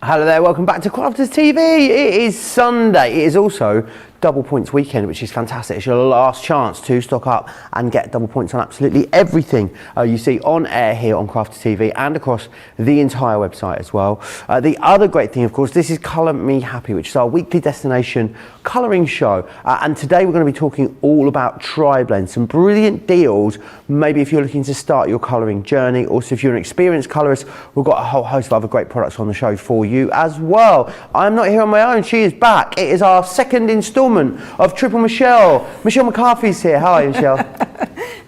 Hello there, welcome back to Crafters TV. It is Sunday. It is also double points weekend, which is fantastic. It's your last chance to stock up and get double points on absolutely everything you see on air here on Crafters TV and across the entire website as well. The other great thing, of course, this is Colour Me Happy, which is our weekly destination colouring show. And today we're going to be talking all about TriBlends, some brilliant deals, maybe if you're looking to start your colouring journey. Also, if you're an experienced colourist, we've got a whole host of other great products on the show for you as well. I'm not here on my own, she is back. It is our second instalment of Triple Michelle. Michelle McCarthy's here. How are you, Michelle?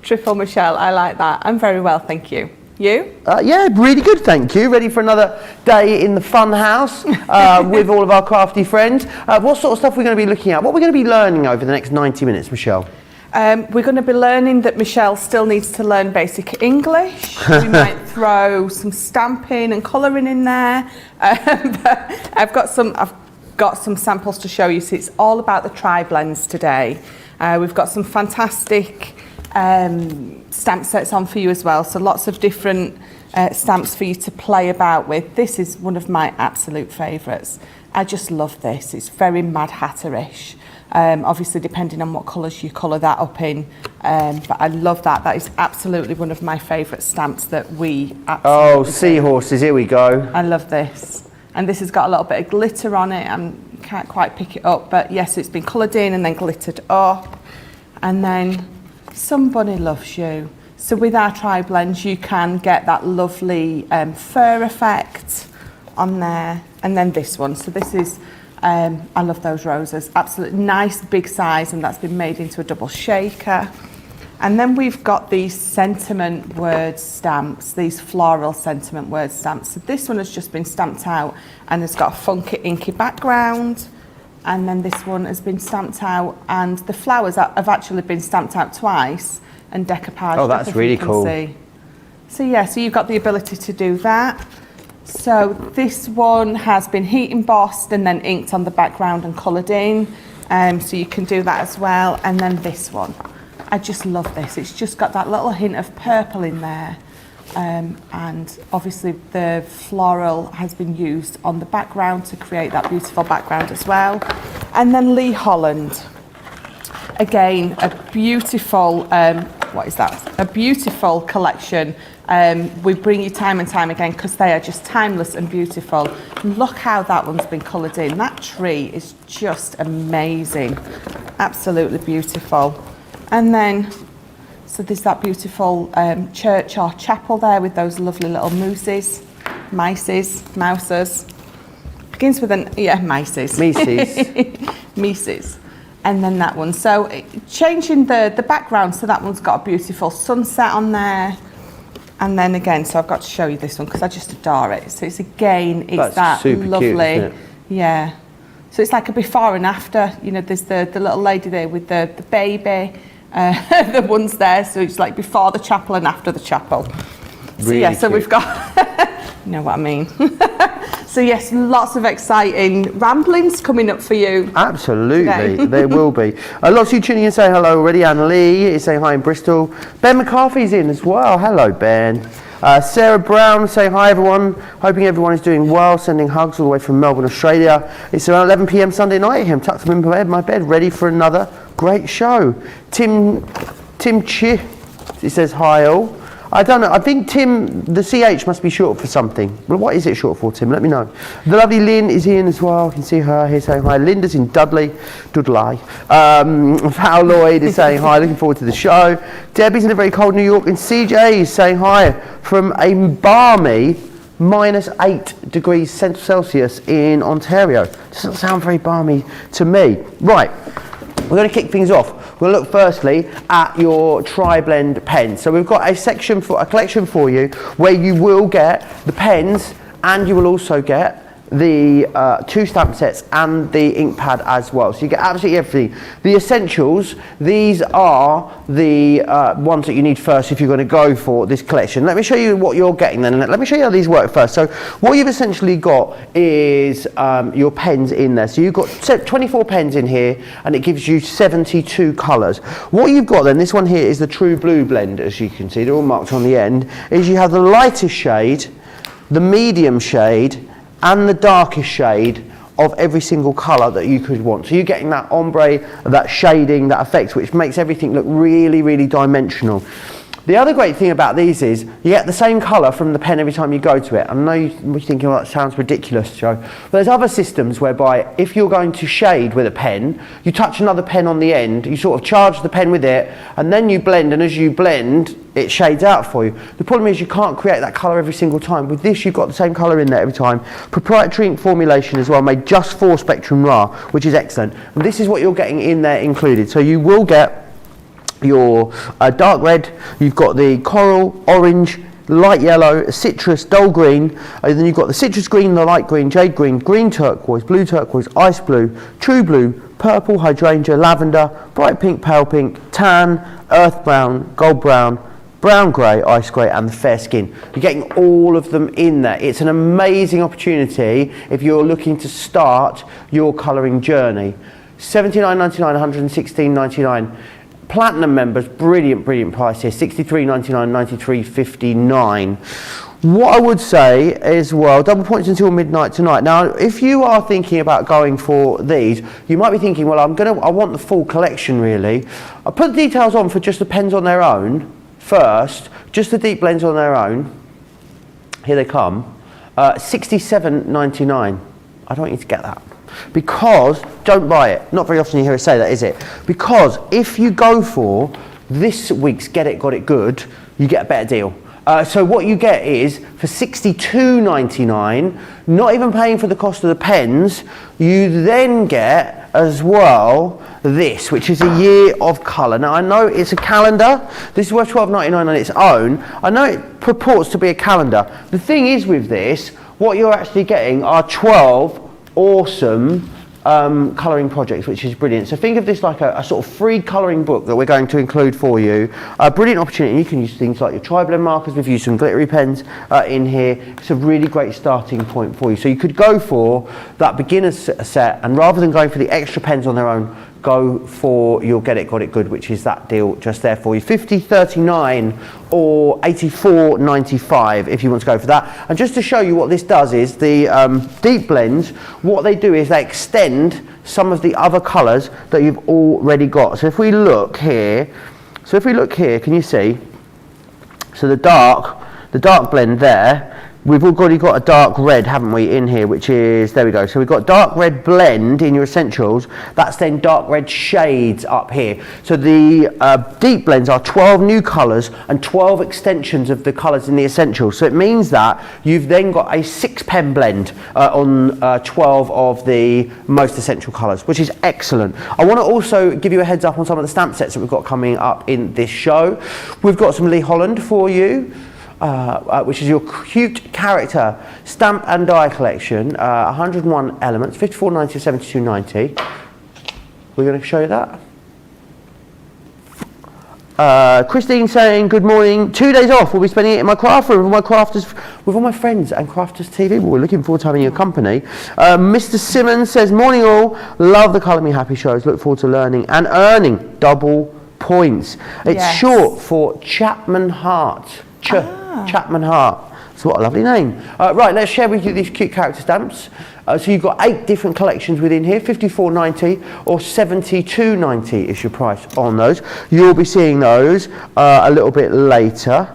Triple Michelle, I like that. I'm very well, thank you. You? Yeah, really good, thank you. Ready for another day in the fun house with all of our crafty friends. What sort of stuff are we going to be looking at? What are we going to be learning over the next 90 minutes, Michelle? We're going to be learning that Michelle still needs to learn basic English. We might throw some stamping and colouring in there. But I've got some samples to show you. So it's all about the TriBlends today. We've got some fantastic stamp sets on for you as well. So lots of different stamps for you to play about with. This is one of my absolute favourites. I just love this. It's very Mad Hatter-ish. Obviously depending on what colours you colour that up in, but I love that. That is absolutely one of my favourite stamps that we absolutely seahorses, here we go. I love this. And this has got a little bit of glitter on it. I can't quite pick it up, but yes, it's been coloured in and then glittered up. And then Some Bunny Loves You. So with our TriBlends, you can get that lovely fur effect on there. And then this one. So this is, I love those roses. Absolutely nice big size, and that's been made into a double shaker. And then we've got these sentiment word stamps, these floral sentiment word stamps. So this one has just been stamped out and it's got a funky inky background. And then this one has been stamped out and the flowers have actually been stamped out twice and decoupaged. Oh, that's really cool. So yeah, so you've got the ability to do that. So this one has been heat embossed and then inked on the background and coloured in. So you can do that as well. And then this one. I just love this. It's just got that little hint of purple in there. And obviously the floral has been used on the background to create that beautiful background as well. And then Lee Holland. Again, a beautiful, what is that? A beautiful collection. We bring you time and time again because they are just timeless and beautiful. Look how that one's been coloured in. That tree is just amazing. Absolutely beautiful. And then, so there's that beautiful church or chapel there with those lovely little mouses. Begins with an, yeah, mices. Mises. And then that one. So changing the background, so that one's got a beautiful sunset on there. And then again, so I've got to show you this one because I just adore it. So it's again, it's that super lovely, cute, isn't it? Yeah. So it's like a before and after. You know, there's the little lady there with the baby. The ones there, so it's like before the chapel and after the chapel. So really yeah, so cute. we've got, you know what I mean. So yes, lots of exciting ramblings coming up for you. Absolutely, there will be. Lots of you tuning in saying hello already. Anna Lee is saying hi in Bristol. Ben McCarthy's in as well. Hello, Ben. Sarah Brown saying hi everyone, hoping everyone is doing well, sending hugs all the way from Melbourne, Australia. It's around 11 PM Sunday night here. I'm tucked in my bed, ready for another great show. Tim Chi, he says hi all. I don't know, I think Tim, the CH must be short for something. Well, what is it short for, Tim? Let me know. The lovely Lynn is in as well. I can see her here saying hi. Linda's in Dudley. Val Lloyd is saying hi, looking forward to the show. Debbie's in a very cold New York, and CJ is saying hi from a balmy -8 degrees Celsius in Ontario. Doesn't sound very balmy to me. Right. We're going to kick things off. We're going to look firstly at your TriBlend pens. So we've got a collection for you where you will get the pens and you will also get the 2 stamp sets and the ink pad as well. So you get absolutely everything. The essentials, these are the ones that you need first if you're going to go for this collection. Let me show you what you're getting then, and let me show you how these work first. So what you've essentially got is your pens in there. So you've got 24 pens in here and it gives you 72 colours. What you've got then, this one here is the True Blue blend, as you can see, they're all marked on the end, is you have the lightest shade, the medium shade, and the darkest shade of every single colour that you could want. So you're getting that ombre, that shading, that effect, which makes everything look really, really dimensional. The other great thing about these is you get the same colour from the pen every time you go to it. I know you're thinking, well, that sounds ridiculous, Joe. But there's other systems whereby if you're going to shade with a pen, you touch another pen on the end, you sort of charge the pen with it, and then you blend, and as you blend, it shades out for you. The problem is you can't create that colour every single time. With this, you've got the same colour in there every time. Proprietary ink formulation as well, made just for Spectrum Noir, which is excellent. And this is what you're getting in there included. So you will get your dark red, you've got the coral, orange, light yellow, citrus, dull green, and then you've got the citrus green, the light green, jade green, green turquoise, blue turquoise, ice blue, true blue, purple, hydrangea, lavender, bright pink, pale pink, tan, earth brown, gold brown, brown grey, ice grey, and the fair skin. You're getting all of them in there. It's an amazing opportunity if you're looking to start your colouring journey. $79.99, $116.99. Platinum members, brilliant price here, $63.99, $93.59. What I would say is, well, double points until midnight tonight. Now, if you are thinking about going for these, you might be thinking, well, I want the full collection really. I'll put the details on for just the pens on their own first, just the deep blends on their own. Here they come, $67.99. I don't want you to get that. Because, don't buy it. Not very often you hear us say that, is it? Because if you go for this week's Get It, Got It Good, you get a better deal. So what you get is, for $62.99, not even paying for the cost of the pens, you then get, as well, this, which is a year of colour. Now, I know it's a calendar. This is worth $12.99 on its own. I know it purports to be a calendar. The thing is with this, what you're actually getting are 12 awesome colouring projects, which is brilliant. So think of this like a sort of free colouring book that we're going to include for you. A brilliant opportunity. You can use things like your TriBlend markers. We've used some glittery pens in here. It's a really great starting point for you. So you could go for that beginner's set, and rather than going for the extra pens on their own, go for your Get It, Got It Good, which is that deal just there for you. $50.39 or $84.95 if you want to go for that. And just to show you what this does is the deep blends, what they do is they extend some of the other colours that you've already got. So if we look here, can you see? So the dark blend there, we've already got a dark red, haven't we, in here, which is, there we go. So we've got dark red blend in your essentials. That's then dark red shades up here. So the deep blends are 12 new colours and 12 extensions of the colours in the essentials. So it means that you've then got a 6-pen blend on 12 of the most essential colours, which is excellent. I want to also give you a heads up on some of the stamp sets that we've got coming up in this show. We've got some Lee Holland for you. Which is your cute character stamp and die collection, 101 elements, $54.90 to $72.90. We're going to show you that. Christine saying good morning. 2 days off. We'll be spending it in my craft room with my crafters, with all my friends and Crafters TV. We're looking forward to having your company. Mr. Simmons says morning all. Love the Colour Me Happy shows. Look forward to learning and earning double points. It's short for Chapman Heart. Chapman Heart. So what a lovely name. Right, let's share with you these cute character stamps. So you've got 8 different collections within here, $54.90 or $72.90 is your price on those. You'll be seeing those a little bit later.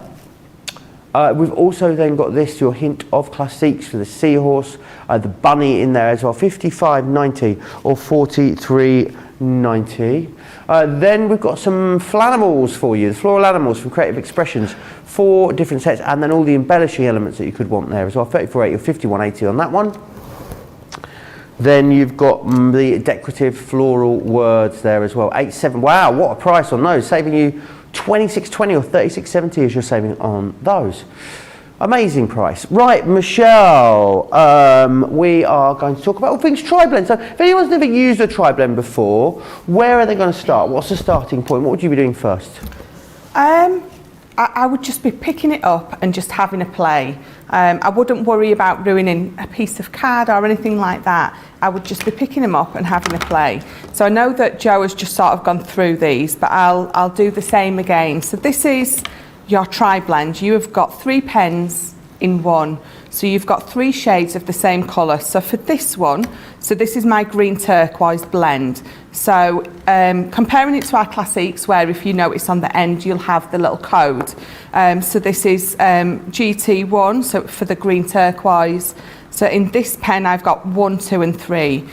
We've also then got this, your hint of classiques for the seahorse, the bunny in there as well, $55.90 or $43.90. Then we've got some flanimals for you, the floral animals from Creative Expressions, 4 different sets, and then all the embellishing elements that you could want there as well, $34.80 or $51.80 on that one. Then you've got the decorative floral words there as well, $87. Wow, what a price on those, saving you $26.20 or $36.70 as you're saving on those. Amazing price. Right, Michelle, we are going to talk about all things TriBlend. So if anyone's never used a TriBlend before, where are they going to start? What's the starting point? What would you be doing first? I would just be picking it up and just having a play. I wouldn't worry about ruining a piece of card or anything like that. I would just be picking them up and having a play. So I know that Joe has just sort of gone through these, but I'll do the same again. So this is your TriBlend. You have got 3 pens in one. So you've got 3 shades of the same colour. So for this one, so this is my green turquoise blend. So comparing it to our classics, where if you notice on the end you'll have the little code. So this is GT1, so for the green turquoise. So in this pen I've got 1, 2 and 3.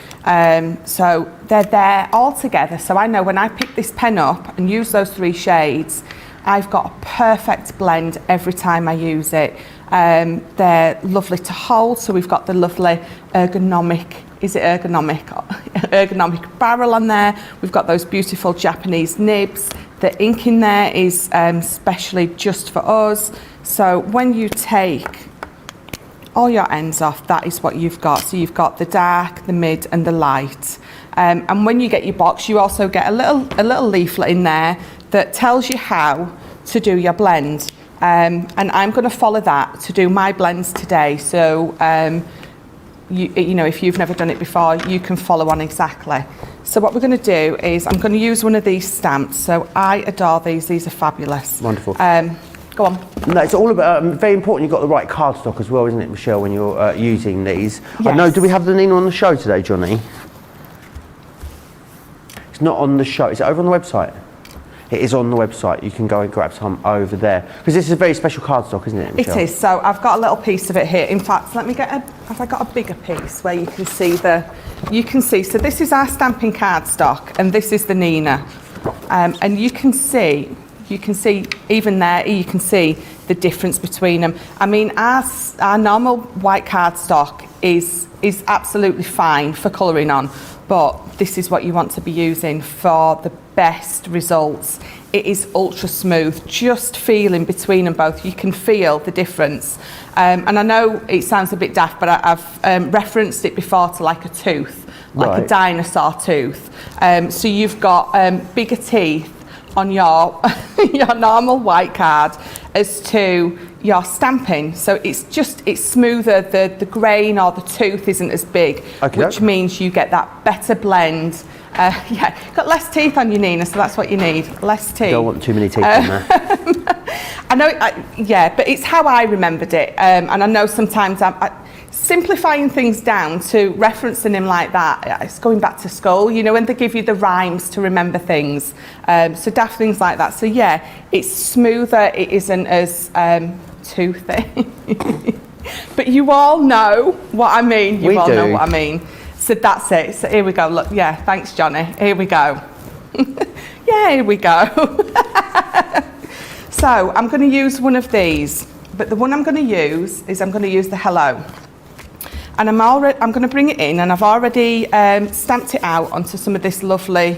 So they're there all together. So I know when I pick this pen up and use those 3 shades, I've got a perfect blend every time I use it. They're lovely to hold, so we've got the lovely ergonomic barrel on there. We've got those beautiful Japanese nibs. The ink in there is specially just for us. So when you take all your ends off, that is what you've got. So you've got the dark, the mid and the light. And when you get your box, you also get a little leaflet in there that tells you how to do your blend. And I'm going to follow that to do my blends today. So you know, if you've never done it before, you can follow on exactly. So what we're going to do is I'm going to use one of these stamps. So I adore these. These are fabulous. Wonderful. Go on. No, it's all about, very important you've got the right cardstock as well, isn't it, Michelle, when you're using these? Yes. I know, do we have the Nina on the show today, Johnny? It's not on the show. Is it over on the website? It is on the website. You can go and grab some over there. Because this is a very special cardstock, isn't it, Michelle? It is. So I've got a little piece of it here. In fact, let me get have I got a bigger piece where you can see so this is our stamping cardstock and this is the Nina. And you can see even there, you can see the difference between them. I mean, our normal white cardstock is absolutely fine for colouring on, but this is what you want to be using for the best results. It is ultra smooth, just feeling between them both. You can feel the difference. And I know it sounds a bit daft, but I've referenced it before to like a tooth, like a dinosaur tooth. So you've got bigger teeth on your your normal white card as to your stamping, so it's smoother, the grain or the tooth isn't as big, which means you get that better blend. Yeah, got less teeth on your Nina, so that's what you need, less teeth. Don't want too many teeth on there. I know, yeah, but it's how I remembered it, and I know sometimes simplifying things down to referencing him like that, it's going back to school, you know, when they give you the rhymes to remember things, so daft things like that. So yeah, it's smoother, it isn't as toothy. But you all know what I mean. You all know what I mean. So that's it. So here we go. Look, yeah, thanks, Johnny. Here we go. Yeah, here we go. So I'm going to use one of these, but the one I'm going to use is I'm going to use the Hello. And I'm going to bring it in, and I've already stamped it out onto some of this lovely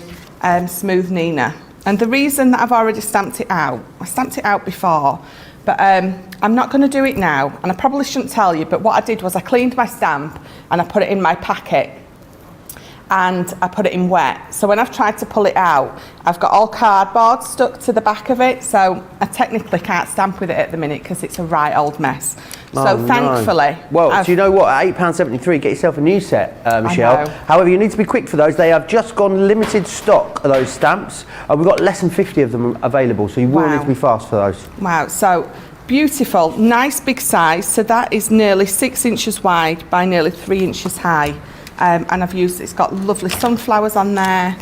smooth Nina. And the reason that I've already stamped it out, I stamped it out before, but I'm not going to do it now, and I probably shouldn't tell you, but what I did was I cleaned my stamp and I put it in my packet and I put it in wet. So when I've tried to pull it out, I've got all cardboard stuck to the back of it, so I technically can't stamp with it at the minute because it's a right old mess. So thankfully... Well, do you know what? At £8.73, get yourself a new set, Michelle. However, you need to be quick for those. They have just gone limited stock of those stamps. We've got less than 50 of them available, so you will need to be fast for those. Wow, so beautiful, nice big size. So that is nearly 6 inches wide by nearly 3 inches high. And I've used, it's got lovely sunflowers on there.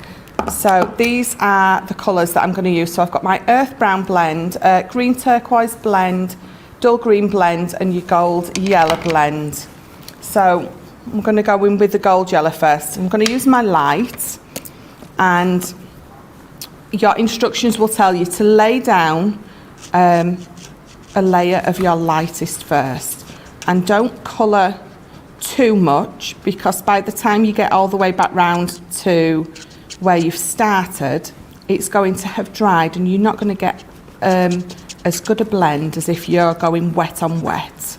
So these are the colours that I'm going to use. So I've got my earth brown blend, green turquoise blend, dull green blend and your gold yellow blend. So I'm going to go in with the gold yellow first. I'm going to use my light, and your instructions will tell you to lay down a layer of your lightest first, and don't colour too much, because by the time you get all the way back round to where you've started, it's going to have dried and you're not going to get as good a blend as if you're going wet on wet.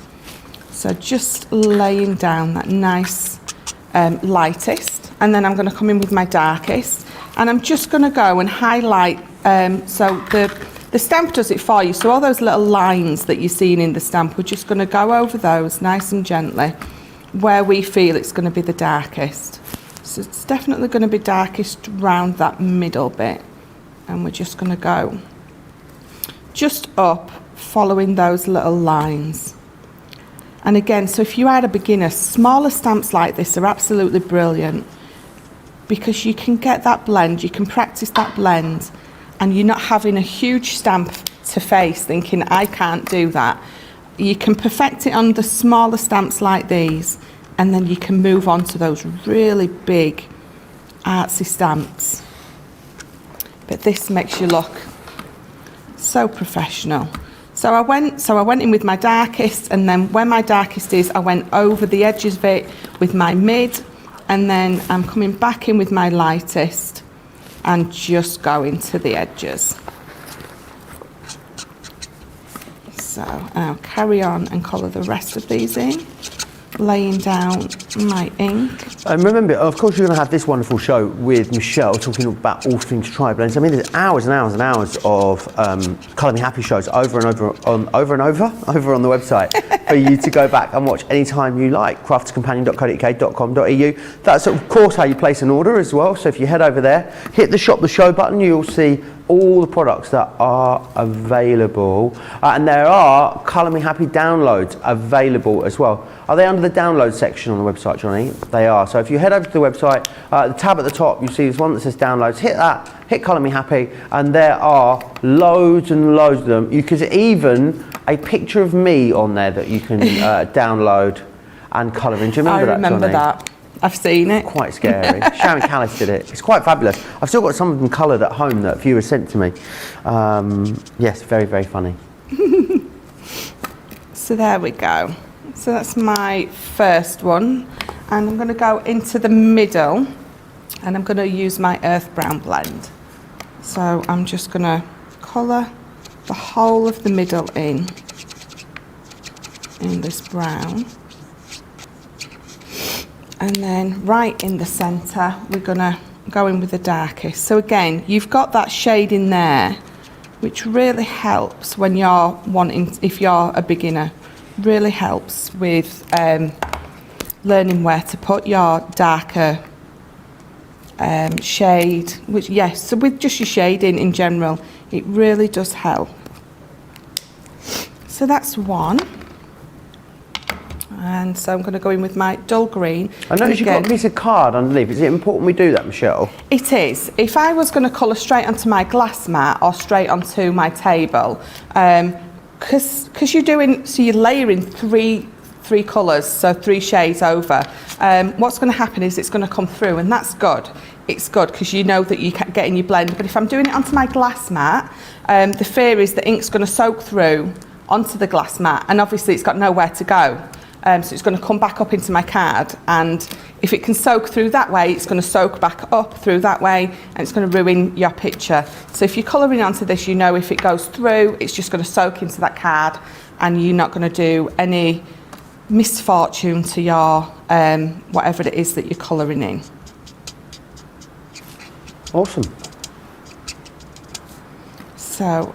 So just laying down that nice lightest, and then I'm going to come in with my darkest, and I'm just going to go and highlight, so the stamp does it for you, so all those little lines that you're seeing in the stamp, we're just going to go over those nice and gently where we feel it's going to be the darkest. So it's definitely going to be darkest round that middle bit, and we're just going to go just up following those little lines. And again, so if you are a beginner, smaller stamps like this are absolutely brilliant because you can get that blend, you can practice that blend, and you're not having a huge stamp to face thinking, I can't do that. You can perfect it on the smaller stamps like these, and then you can move on to those really big artsy stamps. But this makes you look so professional. So I went in with my darkest, and then where my darkest is, I went over the edges of it with my mid, and then I'm coming back in with my lightest and just going to the edges. So I'll carry on and colour the rest of these in, laying down my ink. And remember, of course, you're going to have this wonderful show with Michelle talking about all things TriBlends. I mean, there's hours and hours and hours of Colour Me Happy shows over and over on the website for you to go back and watch anytime you like. crafterscompanion.co.uk.com.au. That's, of course, how you place an order as well. So if you head over there, hit the Shop the Show button, you'll see all the products that are available. And there are Colour Me Happy downloads available as well. Are they under the download section on the website, Johnny? They are. So if you head over to the website, the tab at the top, you see this one that says downloads. Hit that, hit Colour Me Happy, and there are loads and loads of them. You could even a picture of me on there that you can download and colour in. Do you remember that, Johnny? I remember that. I've seen it. Quite scary. Sharon Callis did it. It's quite fabulous. I've still got some of them coloured at home that viewers sent to me. Yes, very, very funny. So there we go. So that's my first one. And I'm going to go into the middle, and I'm going to use my earth brown blend. So I'm just going to colour the whole of the middle in this brown. And then right in the centre, we're going to go in with the darkest. So again, you've got that shade in there, which really helps when you're wanting, if you're a beginner, really helps with learning where to put your darker shade, which, yes, so with just your shading in general, it really does help. So that's one. And so I'm going to go in with my dull green. I noticed you've got a piece of card underneath. Is it important we do that, Michelle? It is. If I was going to colour straight onto my glass mat or straight onto my table, because you're doing, so you're layering three colours, so 3 shades over, what's going to happen is it's going to come through, and that's good. It's good because you know that you're getting your blend. But if I'm doing it onto my glass mat, the fear is the ink's going to soak through onto the glass mat, and obviously it's got nowhere to go. So it's going to come back up into my card, and if it can soak through that way, it's going to soak back up through that way, and it's going to ruin your picture. So if you're colouring onto this, you know if it goes through, it's just going to soak into that card, and you're not going to do any misfortune to your whatever it is that you're colouring in. Awesome. So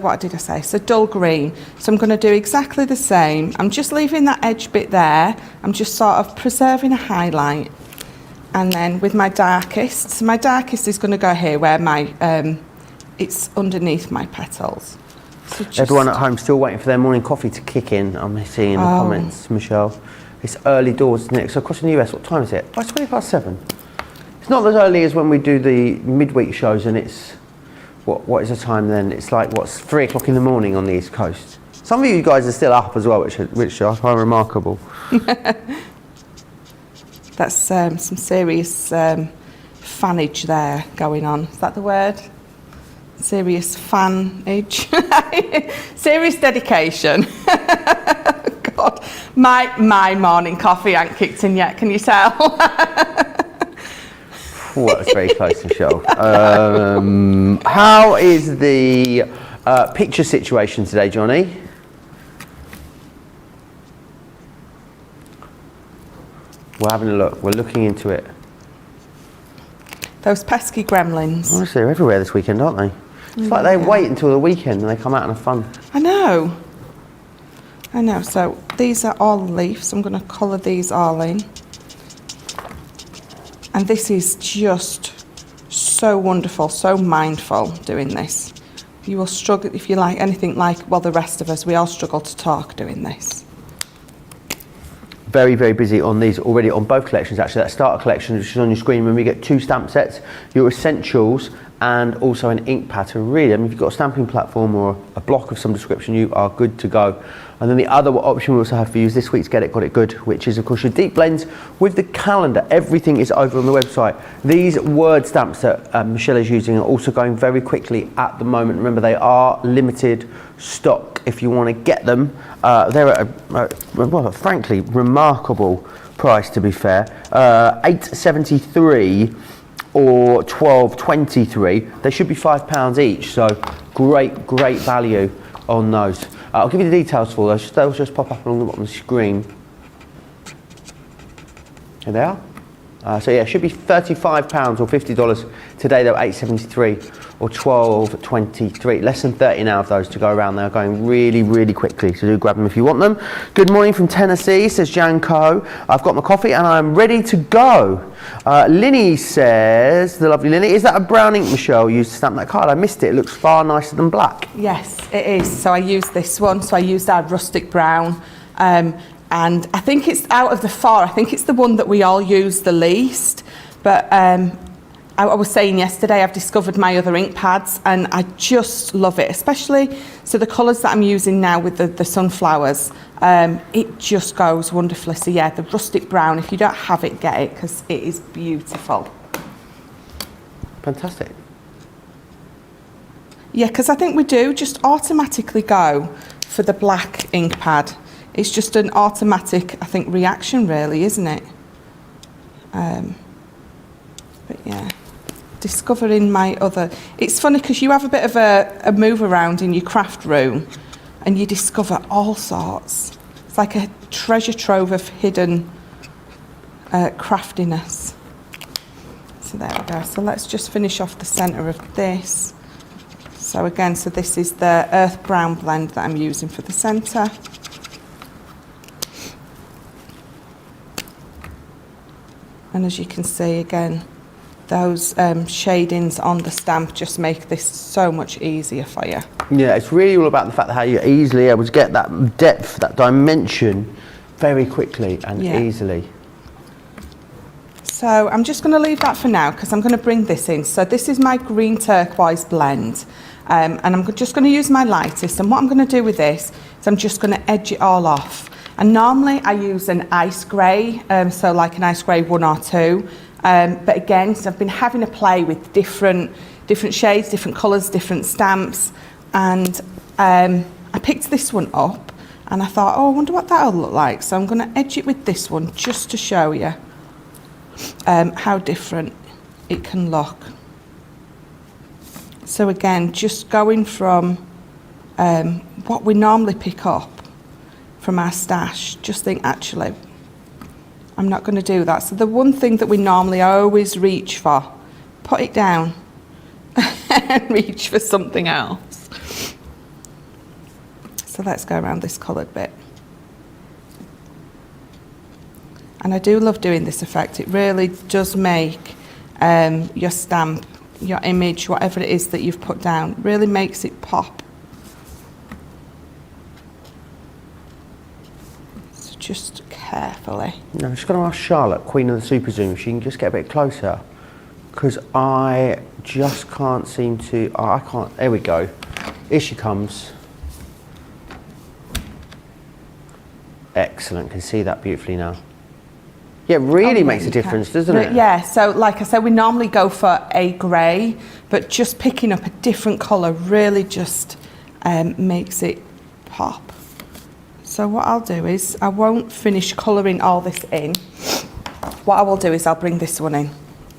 what did I say? So dull green. So I'm going to do exactly the same. I'm just leaving that edge bit there. I'm just sort of preserving a highlight. And then with my darkest, so my darkest is going to go here where my, it's underneath my petals. So everyone at home still waiting for their morning coffee to kick in. I'm seeing in the comments, Michelle. It's early doors, isn't it? So across in the US, what time is it? Oh, it's 7:20. It's not as early as when we do the midweek shows, and it's, what is the time then? It's like, 3 o'clock in the morning on the East Coast. Some of you guys are still up as well, which I find remarkable. That's some serious fanage there going on. Is that the word? Serious fanage. Serious dedication. God, my morning coffee ain't kicked in yet, can you tell? Well, that's very close, Michelle. How is the picture situation today, Johnny? We're having a look. We're looking into it. Those pesky gremlins. Honestly, they're everywhere this weekend, aren't they? It's like they wait until the weekend and they come out and have fun. I know. So these are all leaves. I'm going to colour these all in. And this is just so wonderful, so mindful doing this. You will struggle, if you like anything like, well, the rest of us, we all struggle to talk doing this. very, very busy on these already on both collections actually. That starter collection, which is on your screen, when we get 2 stamp sets, your essentials, and also an ink pad to read. I mean, if you've got a stamping platform or a block of some description, you are good to go. And then the other option we also have for you is this week's Get It, Got It Good, which is of course your deep blends with the calendar. Everything is over on the website. These word stamps that Michelle is using are also going very quickly at the moment. Remember, they are limited stock. If you want to get them, they're at a frankly remarkable price, to be fair. $8.73 or $12.23. They should be £5 each, so great value on those. I'll give you the details for those. They'll just pop up along the bottom of the screen. Here they are. So yeah, it should be £35 or $50 today. They're $8.73 or $12.23. Less than 30 now of those to go around. They're going really quickly, so do grab them if you want them. Good morning from Tennessee, says Jan Coe. I've got my coffee and I'm ready to go. Linny says, the lovely Linny, is that a brown ink Michelle used to stamp that card? I missed it. It looks far nicer than black. Yes, it is. So I used this one. So I used our rustic brown. And I think it's out of the 4, I think it's the one that we all use the least. But I was saying yesterday, I've discovered my other ink pads and I just love it, especially so the colours that I'm using now with the sunflowers, it just goes wonderfully. So yeah, the rustic brown, if you don't have it, get it, because it is beautiful. Fantastic. Yeah, because I think we do just automatically go for the black ink pad. It's just an automatic, I think, reaction really, isn't it? But yeah, discovering my other... It's funny because you have a bit of a move around in your craft room and you discover all sorts. It's like a treasure trove of hidden craftiness. So there we go. So let's just finish off the centre of this. So again, so this is the earth brown blend that I'm using for the centre. And as you can see, again, those shadings on the stamp just make this so much easier for you. Yeah, it's really all about the fact that how you're easily able to get that depth, that dimension very quickly and easily. So I'm just going to leave that for now because I'm going to bring this in. So this is my green turquoise blend. And I'm just going to use my lightest. And what I'm going to do with this is I'm just going to edge it all off. And normally I use an ice grey, so like an ice grey 1 or 2. But again, so I've been having a play with different shades, different colours, different stamps. And I picked this one up and I thought, oh, I wonder what that'll look like. So I'm going to edge it with this one just to show you how different it can look. So again, just going from what we normally pick up from our stash, just think, actually, I'm not going to do that. So the one thing that we normally always reach for, put it down and reach for something else. So let's go around this coloured bit. And I do love doing this effect. It really does make your stamp, your image, whatever it is that you've put down, really makes it pop. Just carefully. No, I'm just going to ask Charlotte, Queen of the Super Zoom, if she can just get a bit closer, because I just can't seem to. Oh, I can't. There we go. Here she comes. Excellent. Can see that beautifully now. Yeah, it really makes a difference, doesn't it? Yeah. So, like I said, we normally go for a grey, but just picking up a different colour really just makes it pop. So what I'll do is, I won't finish colouring all this in. What I will do is I'll bring this one in.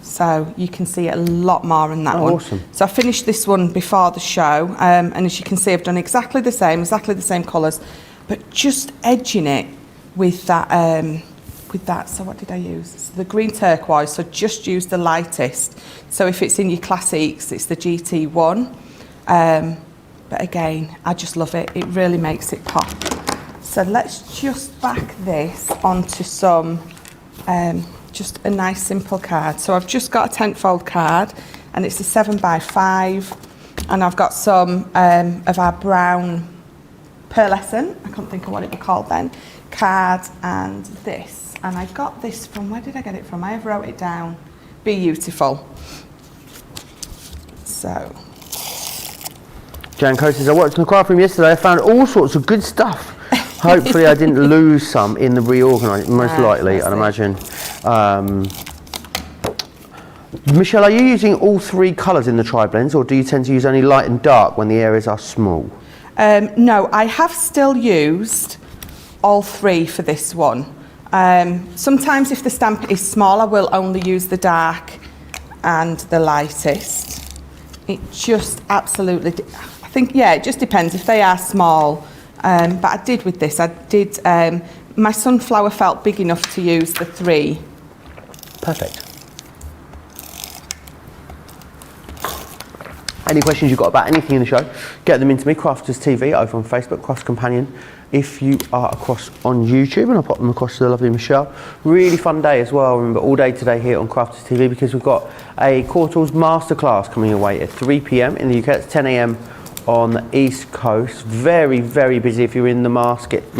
So you can see a lot more in that one. Awesome. So I finished this one before the show. And as you can see, I've done exactly the same colours, but just edging it with that, so what did I use? So the green turquoise, so just use the lightest. So if it's in your classics, it's the GT1. But again, I just love it. It really makes it pop. So let's just back this onto some, just a nice simple card. So I've just got a 10-fold card and it's a 7x5 and I've got some of our brown pearlescent, I can't think of what it was called then, card and this. And I got this from, where did I get it from? I have wrote it down. Beautiful. So. Jan Co says, I worked in the craft room yesterday. I found all sorts of good stuff. Hopefully I didn't lose some in the reorganising, most likely, I'd imagine. Michelle, are you using all three colours in the TriBlends, or do you tend to use only light and dark when the areas are small? No, I have still used all three for this one. Sometimes if the stamp is small, I will only use the dark and the lightest. It just absolutely, I think, yeah, it just depends if they are small. But I did with this, my sunflower felt big enough to use the three. Perfect. Any questions you've got about anything in the show, get them into me, Crafters TV, over on Facebook, Craft Companion. If you are across on YouTube, and I'll pop them across to the lovely Michelle. Really fun day as well, remember, all day today here on Crafters TV, because we've got a Courtaulds Masterclass coming away at 3 p.m. in the UK. It's 10 a.m. on the East Coast. Very, very busy if you're in the market. It's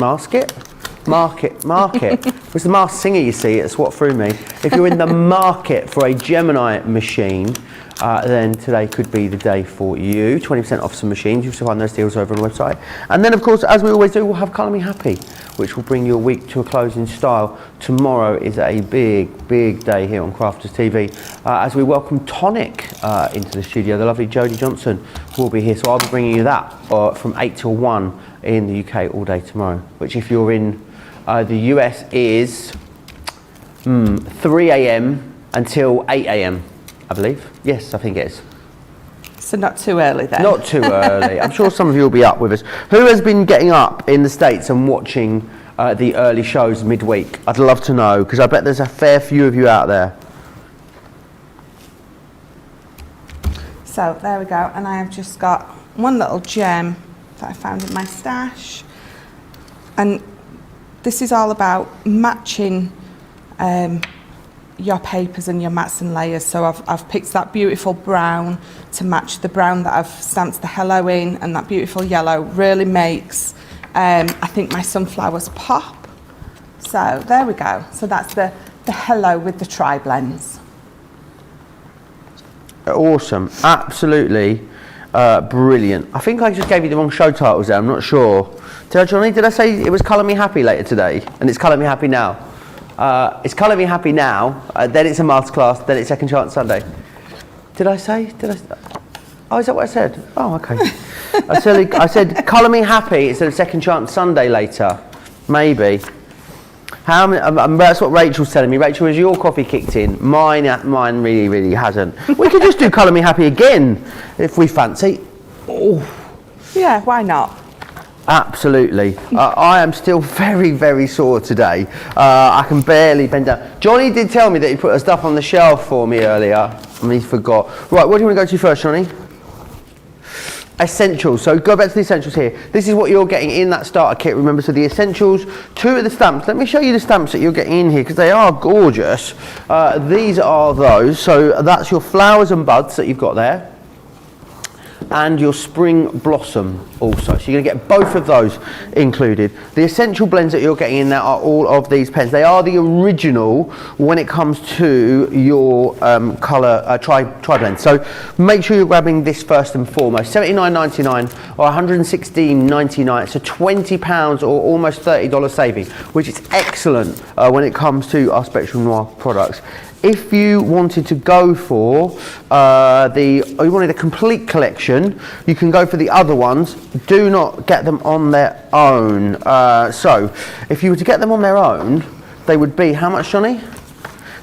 the Masked Singer, you see, it's what threw me. If you're in the market for a Gemini machine, then today could be the day for you. 20% off some machines. You'll find those deals over on the website. And then, of course, as we always do, we'll have Colour Me Happy, which will bring your week to a close in style. Tomorrow is a big, big day here on Crafters TV as we welcome Tonic into the studio. The lovely Jodie Johnson will be here, so I'll be bringing you that from 8 till 1 in the UK all day tomorrow, which if you're in the US is 3 a.m. until 8 a.m. I believe. Yes, I think it is. So not too early then? Not too early. I'm sure some of you will be up with us. Who has been getting up in the States and watching the early shows midweek? I'd love to know, because I bet there's a fair few of you out there. So there we go, and I have just got one little gem that I found in my stash. And this is all about matching your papers and your mats and layers. So I've picked that beautiful brown to match the brown that I've stamped the hello in, and that beautiful yellow really makes, I think, my sunflowers pop. So there we go. So that's the hello with the TriBlends. Awesome, absolutely brilliant. I think I just gave you the wrong show titles there, I'm not sure. Did I, Johnny? Did I say it was Colour Me Happy later today? And it's Colour Me Happy Now. It's Colour Me Happy Now, then it's a masterclass, then it's Second Chance Sunday. Did I say? Oh, is that what I said? Oh, okay. I said Colour Me Happy instead of Second Chance Sunday later. Maybe. How many, that's what Rachel's telling me. Rachel, has your coffee kicked in? Mine really, really hasn't. We could just do Colour Me Happy again if we fancy. Oh. Yeah, why not? Absolutely. I am still very, very sore today. I can barely bend down. Johnny did tell me that he put her stuff on the shelf for me earlier, and he forgot. Right, what do you want to go to first, Johnny? Essentials. So go back to the essentials here. This is what you're getting in that starter kit, remember. So the essentials, 2 of the stamps. Let me show you the stamps that you're getting in here, because they are gorgeous. These are those. So that's your flowers and buds that you've got there, and your spring blossom also. So you're going to get both of those included. The essential blends that you're getting in there are all of these pens. They are the original when it comes to your colour TriBlend. So make sure you're grabbing this first and foremost. $79.99 or $116.99. It's a £20 or almost $30 saving, which is excellent when it comes to our Spectrum Noir products. If you wanted to go for you wanted a complete collection, you can go for the other ones. Do not get them on their own. So if you were to get them on their own, they would be how much, Johnny?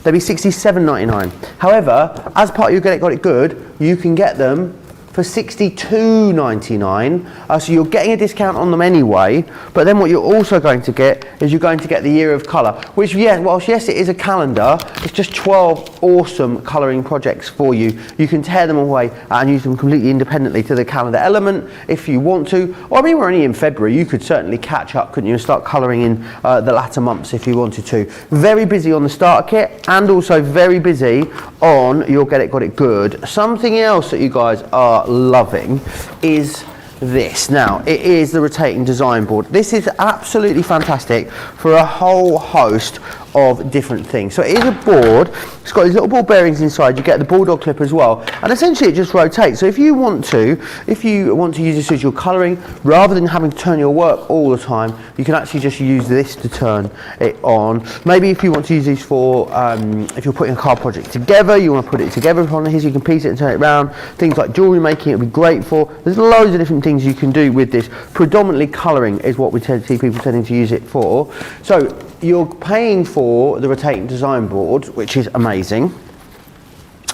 They'd be $67.99. However, as part of your Get It Got It Good, you can get them for $62.99, so you're getting a discount on them anyway, but then what you're also going to get is you're going to get the Year of Colour, which, yeah, whilst yes it is a calendar, it's just 12 awesome colouring projects for you. You can tear them away and use them completely independently to the calendar element if you want to, or I mean we're only in February, you could certainly catch up, couldn't you, and start colouring in the latter months if you wanted to. Very busy on the starter kit and also very busy on your Get It Got It Good. Something else that you guys are loving is this. Now, it is the rotating design board. This is absolutely fantastic for a whole host of different things. So it is a board, it's got these little ball bearings inside, you get the bulldog clip as well, and essentially it just rotates. So if you want to use this as your colouring, rather than having to turn your work all the time, you can actually just use this to turn it on. Maybe if you want to use these for, if you're putting a card project together, you want to put it together on here so you can piece it and turn it around. Things like jewellery making, it would be great for. There's loads of different things you can do with this. Predominantly colouring is what we tend to see people tending to use it for. So you're paying for the rotating design board, which is amazing.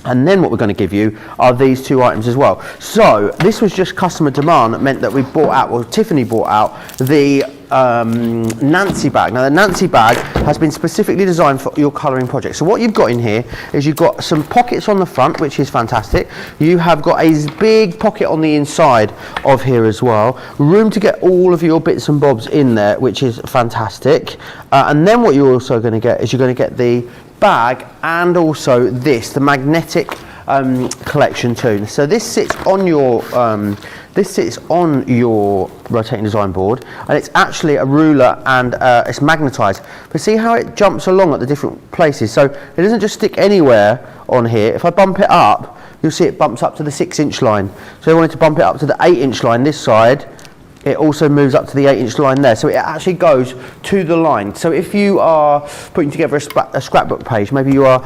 And then what we're going to give you are these two items as well. So this was just customer demand that meant that we bought out, well, Tiffany bought out the Nancy bag. Now the Nancy bag has been specifically designed for your colouring project. So what you've got in here is you've got some pockets on the front, which is fantastic. You have got a big pocket on the inside of here as well. Room to get all of your bits and bobs in there, which is fantastic. And then what you're also going to get is you're going to get the bag and also this, the magnetic collection too. So this sits on your rotating design board, and it's actually a ruler, and it's magnetized. But see how it jumps along at the different places, so it doesn't just stick anywhere on here. If I bump it up, you'll see it bumps up to the 6-inch line. So I wanted to bump it up to the 8-inch line this side. It also moves up to the 8-inch line there, so it actually goes to the line. So if you are putting together a scrapbook page, maybe you are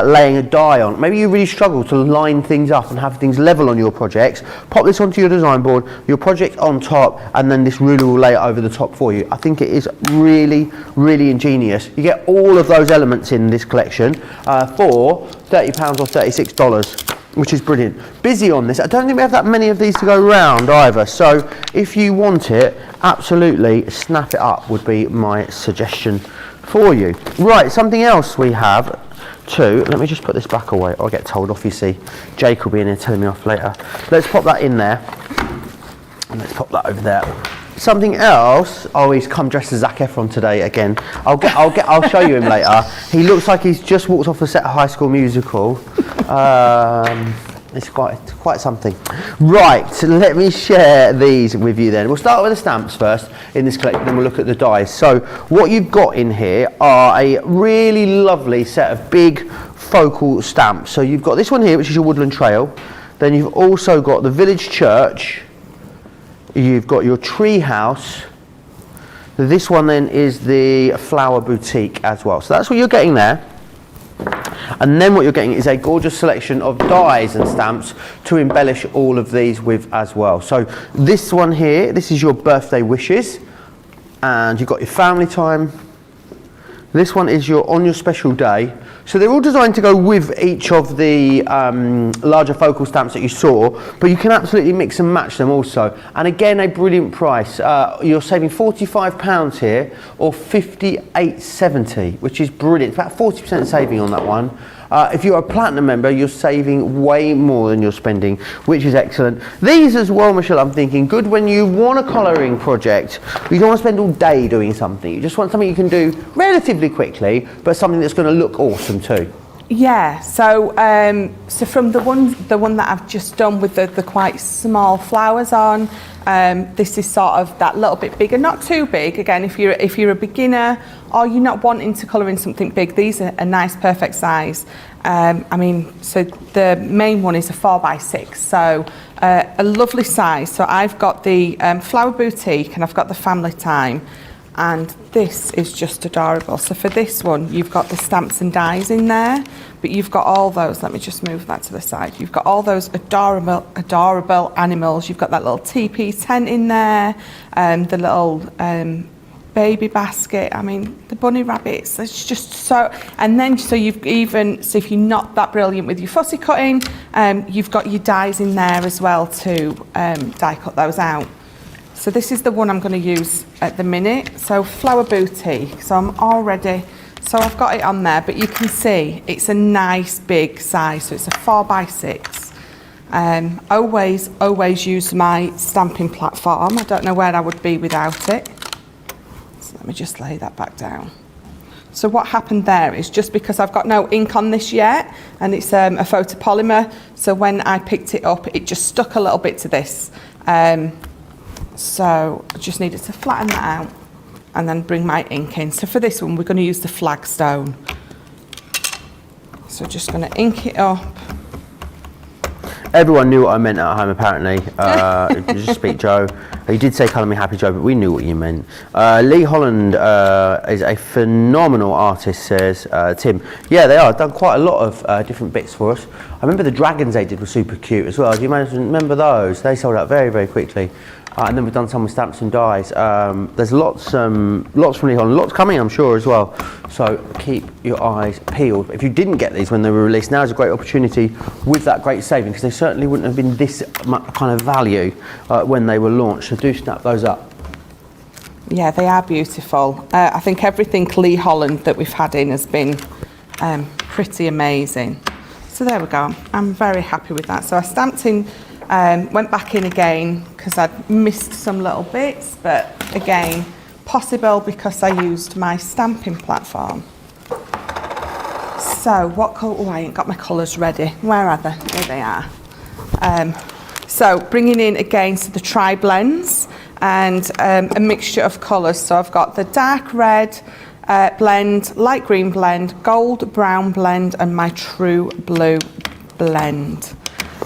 laying a die on, maybe you really struggle to line things up and have things level on your projects, pop this onto your design board, your project on top, and then this ruler will lay it over the top for you. I think it is really, really ingenious. You get all of those elements in this collection for £30 or $36. Which is brilliant. Busy on this. I don't think we have that many of these to go round either. So if you want it, absolutely snap it up would be my suggestion for you. Right, something else we have too. Let me just put this back away. I'll get told off, you see. Jake will be in here telling me off later. Let's pop that in there. And let's pop that over there. Something else. Oh, he's come dressed as Zac Efron today again. I'll show you him later. He looks like he's just walked off the set of High School Musical. It's quite something. Right, so let me share these with you then. We'll start with the stamps first in this collection, then we'll look at the dies. So what you've got in here are a really lovely set of big focal stamps. So you've got this one here, which is your Woodland Trail. Then you've also got the Village Church. You've got your Tree House. This one then is the Flower Boutique as well. So that's what you're getting there. And then what you're getting is a gorgeous selection of dies and stamps to embellish all of these with as well. So this one here, this is your birthday wishes, and you've got your family time. This one is your on your special day. So they're all designed to go with each of the larger focal stamps that you saw, but you can absolutely mix and match them also. And again, a brilliant price. You're saving £45 here, or $58.70, which is brilliant. About 40% saving on that one. If you're a platinum member, you're saving way more than you're spending, which is excellent. These as well, Michelle, I'm thinking, good when you want a colouring project. You don't want to spend all day doing something. You just want something you can do relatively quickly, but something that's going to look awesome too. Yeah, so from the one that I've just done with the quite small flowers on, this is sort of that little bit bigger, not too big. Again, if you're a beginner or you're not wanting to colour in something big, these are a nice perfect size. I mean, so the main one is a 4x6, so a lovely size. So I've got the Flower Boutique and I've got the Family Time. And this is just adorable. So for this one, you've got the stamps and dies in there, but you've got all those, let me just move that to the side. You've got all those adorable animals. You've got that little teepee tent in there, the little baby basket. I mean, the bunny rabbits, it's just so, and then so you've even, so if you're not that brilliant with your fussy cutting, you've got your dies in there as well to die cut those out. So this is the one I'm going to use at the minute. So Flower Boutique. So I've got it on there, but you can see it's a nice big size. So it's a 4x6. Always use my stamping platform. I don't know where I would be without it. So let me just lay that back down. So what happened there is, just because I've got no ink on this yet, and it's a photopolymer, so when I picked it up, it just stuck a little bit to this. So I just needed to flatten that out and then bring my ink in. So for this one, we're going to use the flagstone. So just going to ink it up. Everyone knew what I meant at home, apparently. Just speak, Joe. You did say colour me happy, Joe, but we knew what you meant. Lee Holland is a phenomenal artist, says Tim. Yeah, they are. Done quite a lot of different bits for us. I remember the dragons they did were super cute as well. Do you remember those? They sold out very, very quickly. And then we've done some with stamps and dies. There's lots from Lee Holland, lots coming, I'm sure, as well. So keep your eyes peeled. If you didn't get these when they were released, now is a great opportunity with that great saving, because they certainly wouldn't have been this kind of value when they were launched. So do snap those up. Yeah, they are beautiful. I think everything Lee Holland that we've had in has been pretty amazing. So there we go. I'm very happy with that. So I stamped in. Went back in again because I'd missed some little bits, but again, possible because I used my stamping platform. So what colour? Oh, I ain't got my colours ready. Where are they? Here they are. So bringing in again to the TriBlends and a mixture of colours. So I've got the dark red blend, light green blend, gold brown blend, and my true blue blend.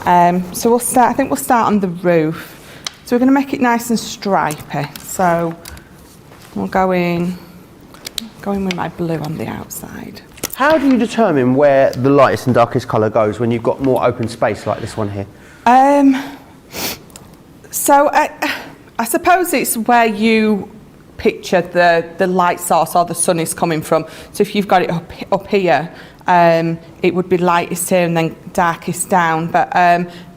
So we'll start. I think we'll start on the roof. So we're going to make it nice and stripy. So we'll go in with my blue on the outside. How do you determine where the lightest and darkest colour goes when you've got more open space like this one here? So I suppose it's where you picture the light source or the sun is coming from. So if you've got it up here, it would be lightest here and then darkest down. But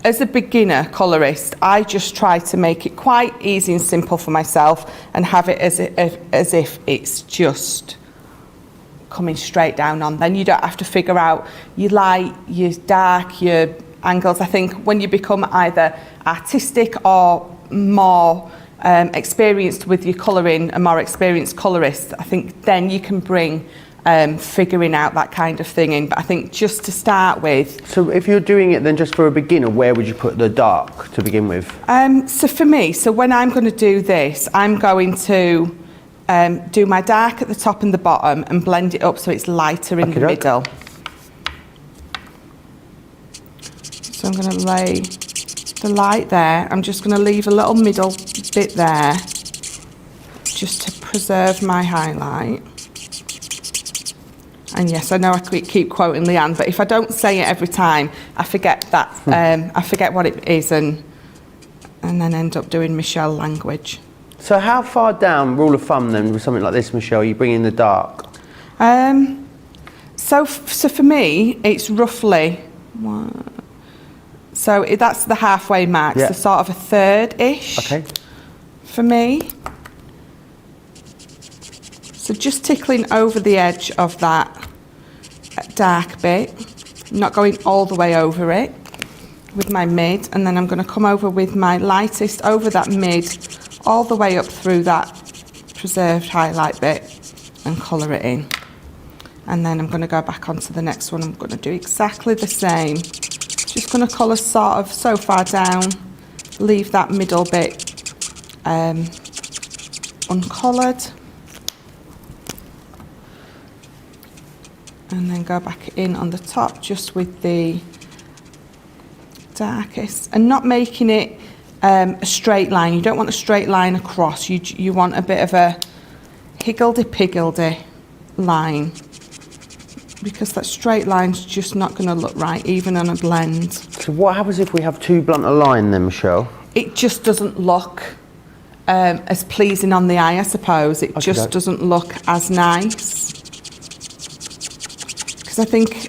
as a beginner colourist, I just try to make it quite easy and simple for myself and have it as if it's just coming straight down on. Then you don't have to figure out your light, your dark, your angles. I think when you become either artistic or more experienced with your colouring, a more experienced colourist, I think then you can bring figuring out that kind of thing in. But I think just to start with. So if you're doing it then just for a beginner, where would you put the dark to begin with? So for me, so when I'm going to do this, I'm going to do my dark at the top and the bottom and blend it up so it's lighter in the middle. So I'm going to lay the light there. I'm just going to leave a little middle bit there just to preserve my highlight. And yes, I know I keep quoting Leanne, but if I don't say it every time, I forget that. I forget what it is and then end up doing Michelle language. So how far down, rule of thumb then, with something like this, Michelle, you bring in the dark? So for me, it's roughly, that's the halfway mark, so sort of a third-ish for me. So just tickling over the edge of that dark bit, not going all the way over it with my mid, and then I'm going to come over with my lightest over that mid, all the way up through that preserved highlight bit and colour it in. And then I'm going to go back onto the next one. I'm going to do exactly the same. Just going to colour sort of so far down, leave that middle bit uncoloured. And then go back in on the top just with the darkest, and not making it a straight line. You don't want a straight line across. You want a bit of a higgledy-piggledy line, because that straight line's just not going to look right, even on a blend. So what happens if we have too blunt a line then, Michelle? It just doesn't look as pleasing on the eye, I suppose. It just doesn't look as nice. Because I think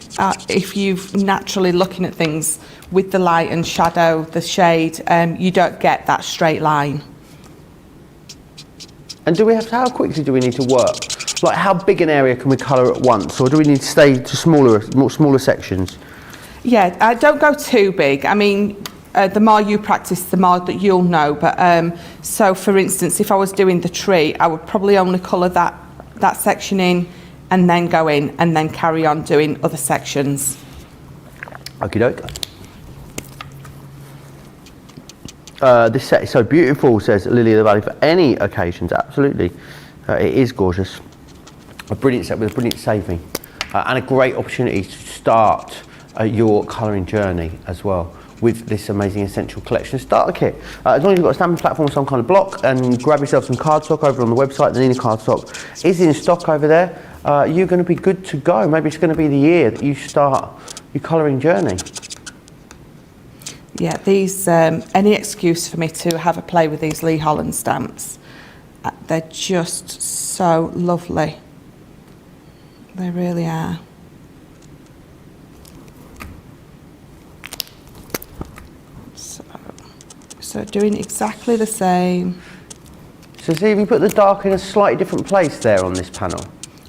if you've naturally looking at things with the light and shadow, the shade, you don't get that straight line. And how quickly do we need to work? Like how big an area can we colour at once, or do we need to stay to smaller sections? Yeah, don't go too big. I mean, the more you practice, the more that you'll know. But so, for instance, if I was doing the tree, I would probably only colour that section in, and then go in, and then carry on doing other sections. Okie doke. This set is so beautiful, says Lily of the Valley, for any occasions. Absolutely. It is gorgeous. A brilliant set with a brilliant saving. And a great opportunity to start your colouring journey as well with this amazing essential collection starter kit. As long as you've got a stamping platform, some kind of block, and grab yourself some cardstock over on the website. The Nina cardstock is in stock over there. You're going to be good to go. Maybe it's going to be the year that you start your colouring journey. Yeah, these, any excuse for me to have a play with these Lee Holland stamps. They're just so lovely. They really are. So doing exactly the same. So see if you put the dark in a slightly different place there on this panel.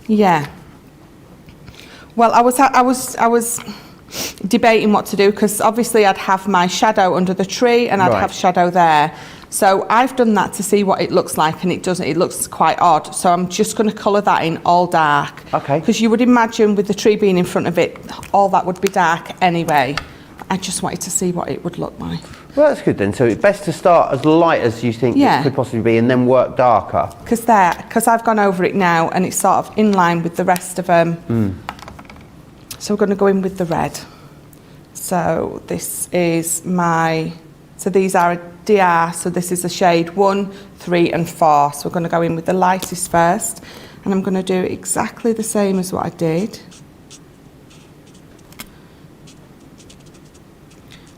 Yeah. Well, I was debating what to do, because obviously I'd have my shadow under the tree and I'd have shadow there. So I've done that to see what it looks like, and it doesn't. It looks quite odd. So I'm just going to colour that in all dark. Okay. Because you would imagine with the tree being in front of it, all that would be dark anyway. I just wanted to see what it would look like. Well, that's good then. So it's best to start as light as you think it could possibly be, and then work darker. Because I've gone over it now, and it's sort of in line with the rest of them. So we're going to go in with the red. So this is so these are a DR, so this is a shade 1, 3 and 4. So we're going to go in with the lightest first, and I'm going to do exactly the same as what I did.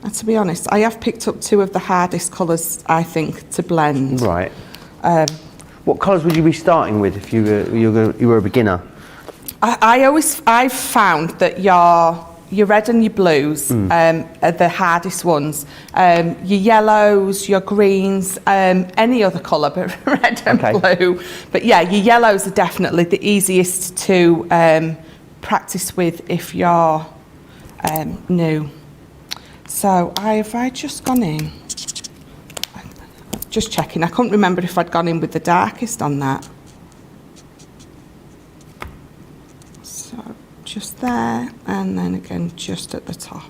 And to be honest, I have picked up 2 of the hardest colours, I think, to blend. Right. What colours would you be starting with if you were a beginner? I've found that your red and your blues are the hardest ones. Your yellows, your greens, any other colour but red and blue. But yeah, your yellows are definitely the easiest to practice with if you're new. So have I just gone in? Just checking. I couldn't remember if I'd gone in with the darkest on that. So just there, and then again just at the top.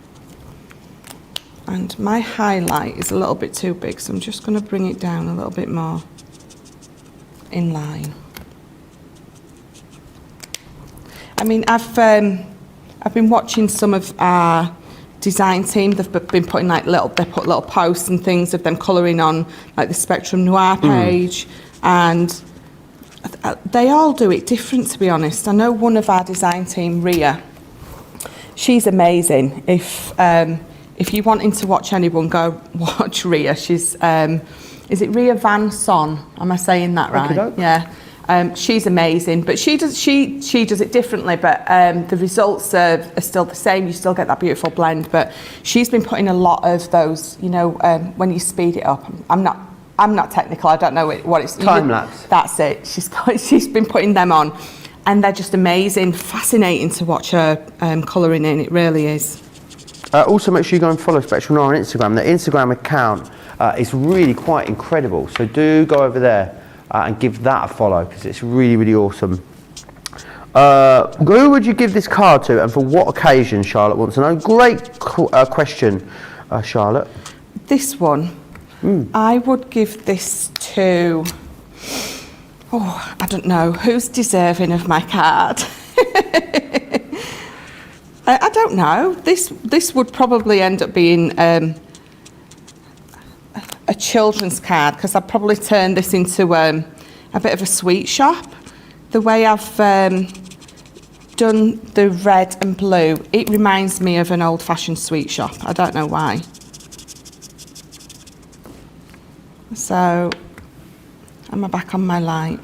And my highlight is a little bit too big, so I'm just going to bring it down a little bit more in line. I mean, I've been watching some of our design team. They've been putting they put little posts and things of them colouring on like the Spectrum Noir page, and they all do it different, to be honest. I know one of our design team, Ria, she's amazing. If you're wanting to watch anyone, go watch Ria. She's is it Ria Van Son? Am I saying that right? Okay. Yeah. She's amazing, but she does it differently, but the results are still the same. You still get that beautiful blend, but she's been putting a lot of those, when you speed it up. I'm not technical. I don't know what it's time lapse. That's it. She's been putting them on, and they're just amazing, fascinating to watch her colouring in. It really is. Also, make sure you go and follow Spectrum Noir on Instagram. The Instagram account is really quite incredible. So do go over there and give that a follow, because it's really, really awesome. Who would you give this card to, and for what occasion? Charlotte wants to know. Great question, Charlotte. This one, I would give this to, I don't know, who's deserving of my card? I don't know. This would probably end up being a children's card, because I'd probably turn this into a bit of a sweet shop. The way I've done the red and blue, it reminds me of an old-fashioned sweet shop. I don't know why. So, am I back on my light?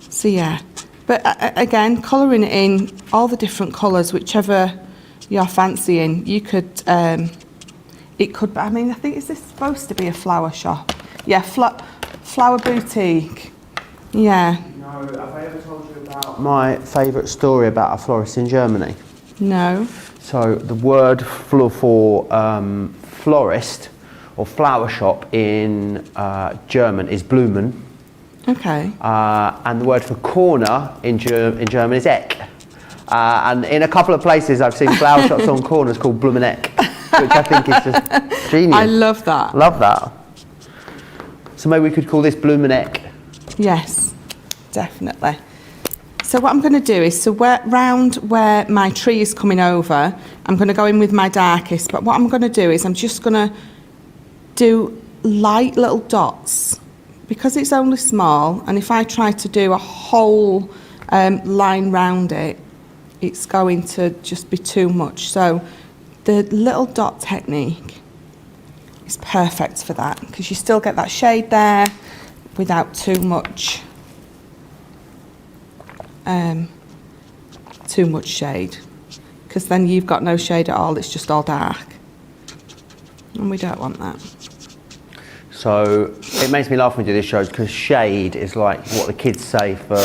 So yeah, but again, colouring it in all the different colours, whichever you're fancying. You could, it could, I mean, I think, is this supposed to be a flower shop? Yeah, flower boutique. Yeah. No, have I ever told you about my favourite story about a florist in Germany? No. So the word for florist or flower shop in German is Blumen. Okay. And the word for corner in German is Eck. And in a couple of places I've seen flower shops on corners called Blumeneck. which I think is just genius. I love that. Love that. So maybe we could call this Blumeneck. Yes, definitely. So what I'm going to do is, round where my tree is coming over, I'm going to go in with my darkest, but what I'm going to do is I'm just going to do light little dots, because it's only small, and if I try to do a whole line round it, it's going to just be too much. So the little dot technique is perfect for that, because you still get that shade there without too much shade, because then you've got no shade at all, it's just all dark, and we don't want that. So it makes me laugh when we do this show, because shade is like what the kids say for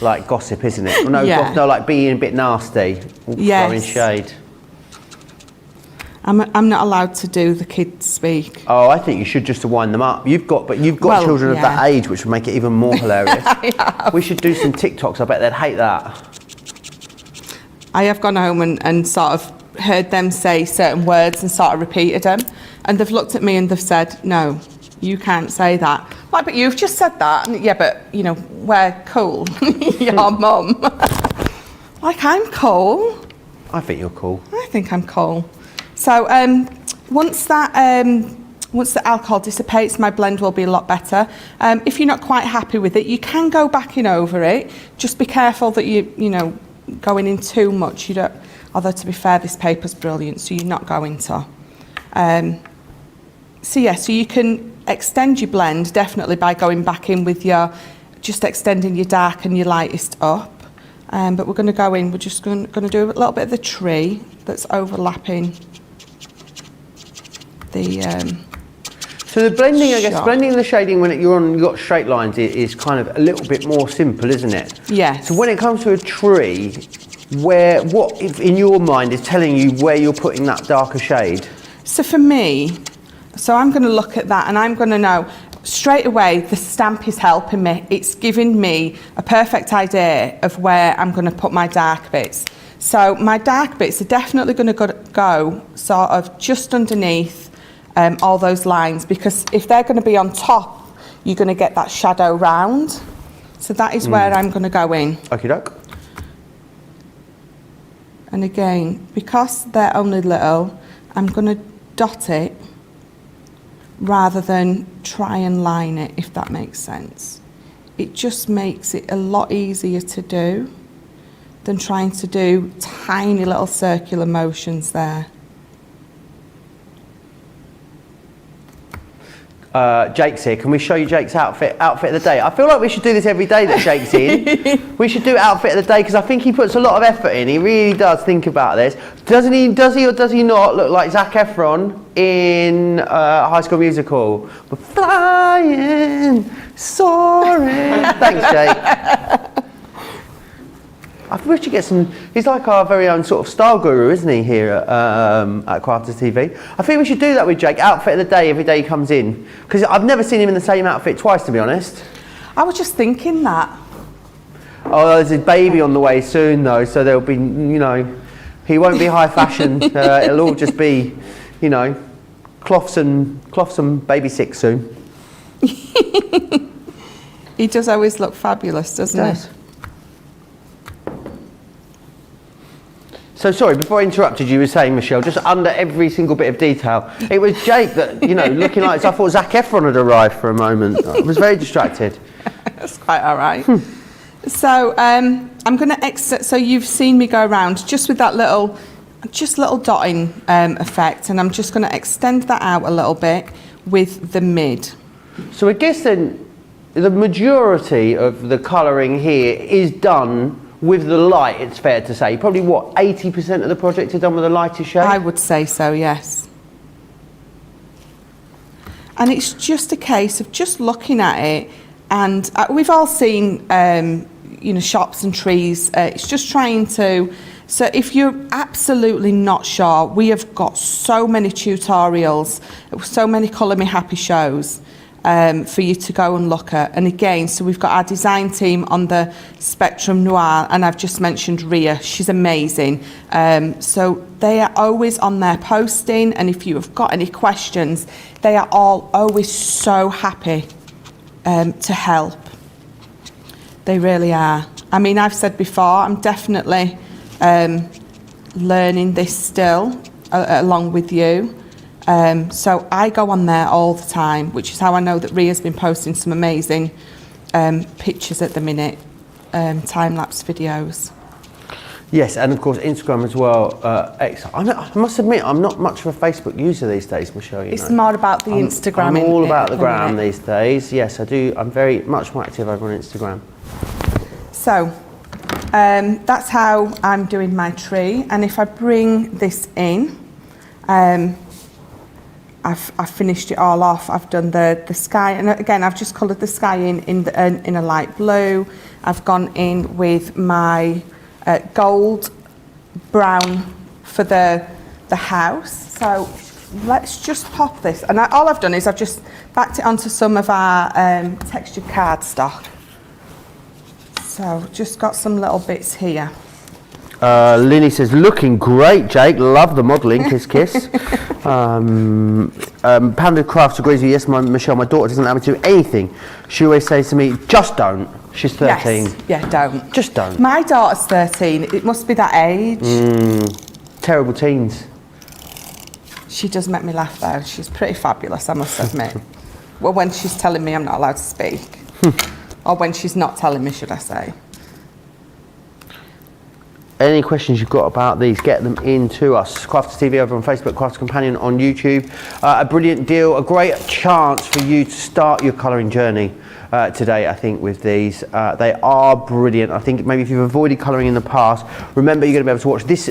like gossip, isn't it? No, Yeah. no, like being a bit nasty, Yes. throwing shade. I'm not allowed to do the kids speak. Oh, I think you should, just to wind them up. You've got Well, children of that yeah. age, which would make it even more hilarious. We should do some TikToks. I bet they'd hate that. I have gone home and sort of heard them say certain words and sort of repeated them, and they've looked at me and they've said, no, you can't say that. Like, but you've just said that. And, yeah, but, you know, we're cool. Your mum. Like, I'm cool. I think you're cool. I think I'm cool. So once the alcohol dissipates, my blend will be a lot better. If you're not quite happy with it, you can go back in over it. Just be careful that you know, going in too much. You don't. Although to be fair, this paper's brilliant, so you're not going to. So you can extend your blend definitely by going back in with just extending your dark and your lightest up. But we're going to go in. We're just going to do a little bit of the tree that's overlapping the. So the blending, I guess, Sure. blending the shading when you've got straight lines is kind of a little bit more simple, isn't it? Yes. So when it comes to a tree, what in your mind is telling you where you're putting that darker shade? So for me, I'm going to look at that and I'm going to know straight away the stamp is helping me. It's giving me a perfect idea of where I'm going to put my dark bits. So my dark bits are definitely going to go sort of just underneath all those lines, because if they're going to be on top, you're going to get that shadow round. So that is where I'm going to go in. Okie doke. And again, because they're only little, I'm going to dot it rather than try and line it, if that makes sense. It just makes it a lot easier to do than trying to do tiny little circular motions there. Jake's here. Can we show you Jake's outfit of the day? I feel like we should do this every day that Jake's in. We should do outfit of the day, because I think he puts a lot of effort in. He really does think about this. Does he or does he not look like Zac Efron in High School Musical? We're flying, soaring. Thanks, Jake. I wish you get some. He's like our very own sort of style guru, isn't he, here at Crafters TV? I think we should do that with Jake. Outfit of the day every day he comes in, because I've never seen him in the same outfit twice, to be honest. I was just thinking that. Oh, there's a baby on the way soon, though, so there'll be, you know, he won't be high fashion. It'll all just be, you know, cloths and baby sick soon. He does always look fabulous, doesn't he? So sorry, before I interrupted, you were saying, Michelle, just under every single bit of detail, it was Jake that, you know, looking like, so I thought Zac Efron had arrived for a moment. I was very distracted. That's quite all right. So I'm going to exit. So you've seen me go around just with that little dotting effect, and I'm just going to extend that out a little bit with the mid. So I guess then the majority of the colouring here is done with the light, it's fair to say. Probably, what, 80% of the project is done with the lightest shade? I would say so, yes. And it's just a case of just looking at it, and we've all seen, you know, shops and trees. It's just trying to. So if you're absolutely not sure, we have got so many tutorials, so many Colour Me Happy shows. for you to go and look at. And again, so we've got our design team on the Spectrum Noir, and I've just mentioned Ria. She's amazing. So they are always on there posting, and if you have got any questions, they are all always so happy to help. They really are. I mean, I've said before, I'm definitely learning this still along with you. So I go on there all the time, which is how I know that Ria's been posting some amazing pictures at the minute, time-lapse videos. Yes, and of course Instagram as well. I must admit, I'm not much of a Facebook user these days, Michelle. It's more about the Instagram. I'm all about the gram these days. Yes, I do. I'm very much more active over on Instagram. So that's how I'm doing my tree. And if I bring this in, I've finished it all off. I've done the sky, and again, I've just coloured the sky in a light blue. I've gone in with my gold brown for the house. So let's just pop this. And all I've done is I've just backed it onto some of our textured cardstock. So just got some little bits here. Linny says, looking great, Jake. Love the modelling. Kiss, kiss. Panda Crafts agrees with you. Yes, Michelle, my daughter doesn't allow me to do anything. She always says to me, just don't. She's 13. Yes. Yeah, don't. Just don't. My daughter's 13. It must be that age. Terrible teens. She does make me laugh, though. She's pretty fabulous, I must admit. Well, when she's telling me I'm not allowed to speak. Or when she's not telling me, should I say. Any questions you've got about these, get them in to us. Crafters TV over on Facebook, Crafters Companion on YouTube. A brilliant deal, a great chance for you to start your colouring journey today, I think, with these. They are brilliant. I think maybe if you've avoided colouring in the past, remember you're going to be able to watch this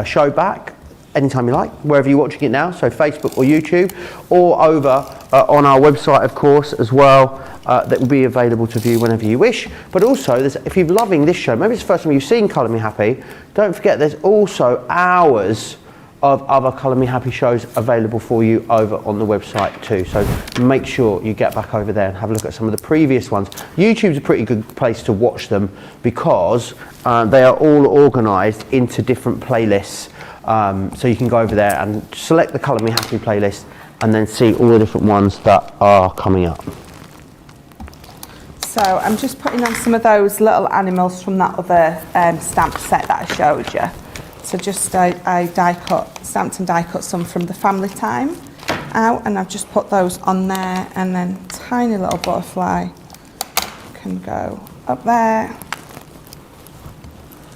show back anytime you like, wherever you're watching it now, so Facebook or YouTube, or over on our website, of course, as well. That will be available to view whenever you wish. But also, if you're loving this show, maybe it's the first time you've seen Colour Me Happy, don't forget there's also hours of other Colour Me Happy shows available for you over on the website too. So make sure you get back over there and have a look at some of the previous ones. YouTube's a pretty good place to watch them because they are all organised into different playlists. So you can go over there and select the Colour Me Happy playlist and then see all the different ones that are coming up. So I'm just putting on some of those little animals from that other stamp set that I showed you. So just I stamped and die cut some from the family time out, and I've just put those on there, and then tiny little butterfly can go up there.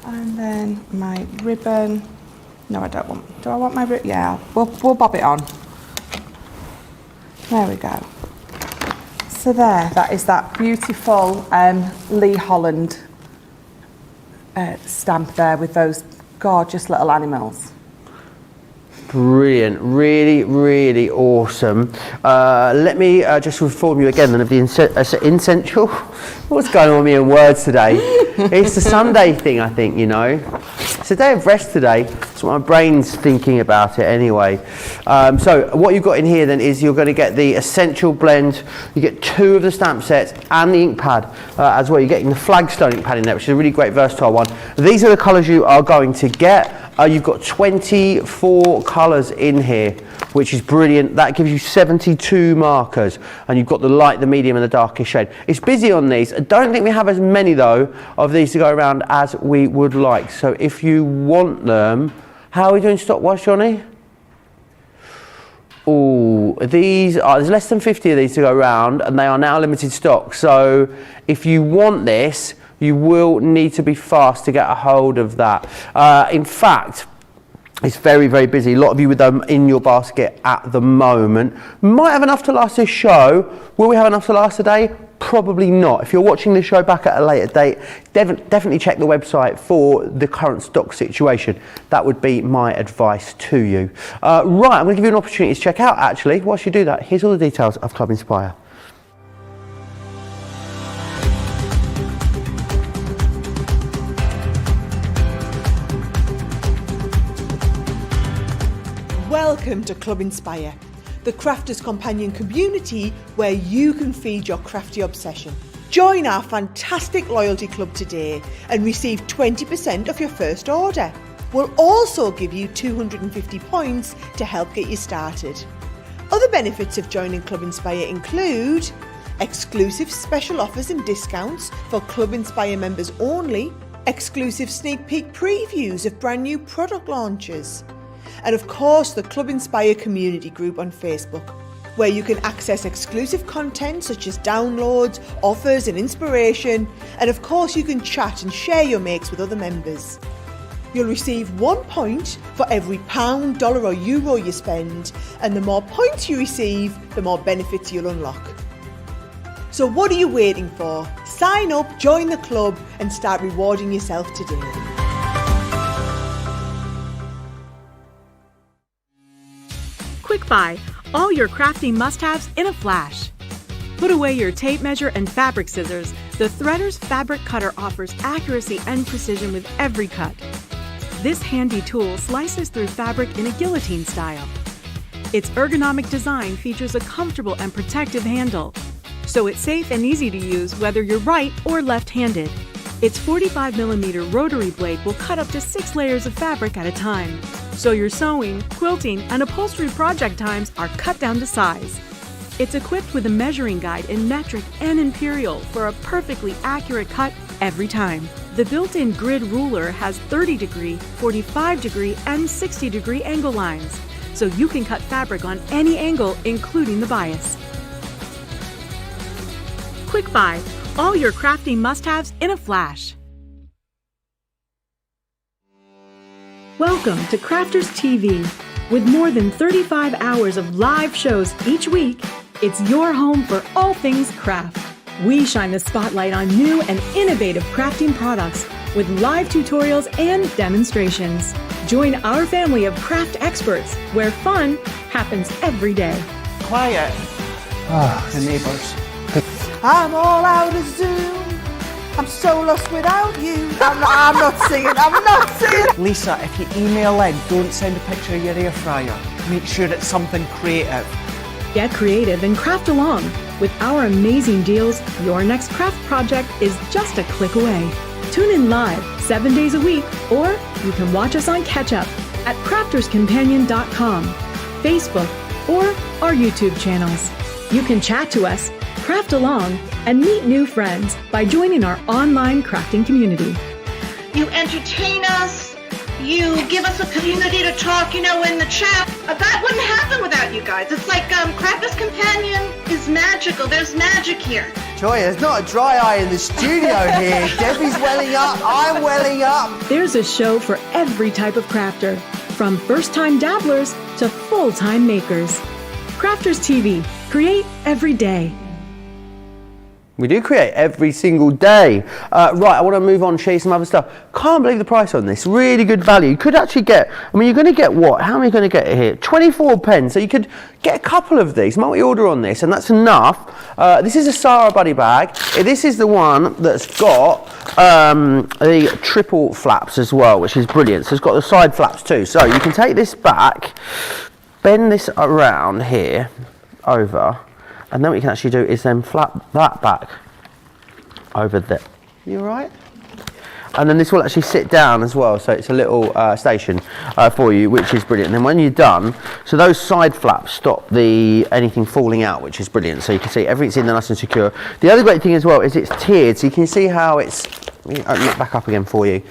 And then my ribbon. No, I don't want. Do I want my ribbon? Yeah, we'll bob it on. There we go. So there, that is that beautiful Lee Holland stamp there with those gorgeous little animals. Brilliant, really, really awesome. Let me just inform you again then of the essential. What's going on with me in words today? It's the Sunday thing, I think, you know. It's a day of rest today. That's what my brain's thinking about it anyway. So what you've got in here then is you're going to get the essential blend. You get 2 of the stamp sets and the ink pad as well. You're getting the Flagstone ink pad in there, which is a really great versatile one. These are the colours you are going to get. You've got 24 colours in here, which is brilliant. That gives you 72 markers, and you've got the light, the medium and the darkest shade. It's busy on these. I don't think we have as many though of these to go around as we would like. So if you want them, how are we doing stock-wise, Johnny? Oh, there's less than 50 of these to go around, and they are now limited stock. So if you want this, you will need to be fast to get a hold of that. In fact, it's very, very busy. A lot of you with them in your basket at the moment. Might have enough to last this show. Will we have enough to last today? Probably not. If you're watching this show back at a later date, definitely check the website for the current stock situation. That would be my advice to you. Right, I'm going to give you an opportunity to check out actually. Whilst you do that, here's all the details of Club Inspire. Welcome to Club Inspire, the Crafters Companion community where you can feed your crafty obsession. Join our fantastic loyalty club today and receive 20% off your first order. We'll also give you 250 points to help get you started. Other benefits of joining Club Inspire include exclusive special offers and discounts for Club Inspire members only, exclusive sneak peek previews of brand new product launches, and of course the Club Inspire community group on Facebook, where you can access exclusive content such as downloads, offers and inspiration, and of course you can chat and share your makes with other members. You'll receive 1 point for every pound, dollar or euro you spend, and the more points you receive, the more benefits you'll unlock. So what are you waiting for? Sign up, join the club and start rewarding yourself today. Quick Buy, all your crafting must-haves in a flash. Put away your tape measure and fabric scissors. The Threader's fabric cutter offers accuracy and precision with every cut. This handy tool slices through fabric in a guillotine style. Its ergonomic design features a comfortable and protective handle, so it's safe and easy to use whether you're right or left-handed. Its 45mm rotary blade will cut up to 6 layers of fabric at a time, so your sewing, quilting, and upholstery project times are cut down to size. It's equipped with a measuring guide in metric and imperial for a perfectly accurate cut every time. The built-in grid ruler has 30-degree, 45-degree, and 60-degree angle lines, so you can cut fabric on any angle, including the bias. Quick Buy, all your crafting must-haves in a flash. Welcome to Crafters TV. With more than 35 hours of live shows each week, it's your home for all things craft. We shine the spotlight on new and innovative crafting products with live tutorials and demonstrations. Join our family of craft experts where fun happens every day. Quiet. The neighbours. I'm all out of Zoom. I'm so lost without you. I'm not singing. Lisa, if you email in, don't send a picture of your air fryer. Make sure it's something creative. Get creative and craft along. With our amazing deals, your next craft project is just a click away. Tune in live 7 days a week, or you can watch us on Catch Up at crafterscompanion.com, Facebook, or our YouTube channels. You can chat to us, craft along, and meet new friends by joining our online crafting community. You entertain us. You give us a community to talk, in the chat. That wouldn't happen without you guys. It's like Crafters Companion is magical. There's magic here. Joy, there's not a dry eye in the studio here. Debbie's welling up, I'm welling up. There's a show for every type of crafter, from first-time dabblers to full-time makers. Crafters TV, create every day. We do create every single day. Right, I want to move on and show you some other stuff. Can't believe the price on this. Really good value. You could actually get, you're going to get what? How many are you going to get here? 24 pence. So you could get a couple of these, multi-order on this, and that's enough. This is a Sarah Buddy bag. This is the one that's got the triple flaps as well, which is brilliant. So it's got the side flaps too. So you can take this back, bend this around here, over, and then what you can actually do is then flap that back over there. You all right? And then this will actually sit down as well, so it's a little station for you, which is brilliant. And then when you're done, so those side flaps stop anything falling out, which is brilliant. So you can see everything's in there nice and secure. The other great thing as well is it's tiered, so you can see how it's, let me open it back up again for you.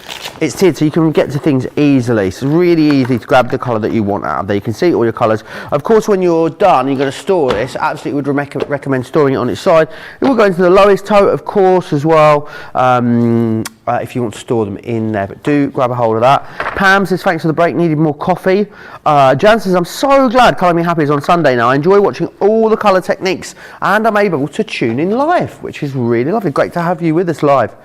It's tiered, so you can get to things easily. So it's really easy to grab the colour that you want out of there. You can see all your colours. Of course, when you're done, you're going to store this. Absolutely would recommend storing it on its side. It will go into the lowest tote, of course, as well. If you want to store them in there, but do grab a hold of that. Pam says, thanks for the break, needed more coffee. Jan says, I'm so glad Colour Me Happy is on Sunday now. I enjoy watching all the colour techniques and I'm able to tune in live, which is really lovely. Great to have you with us live.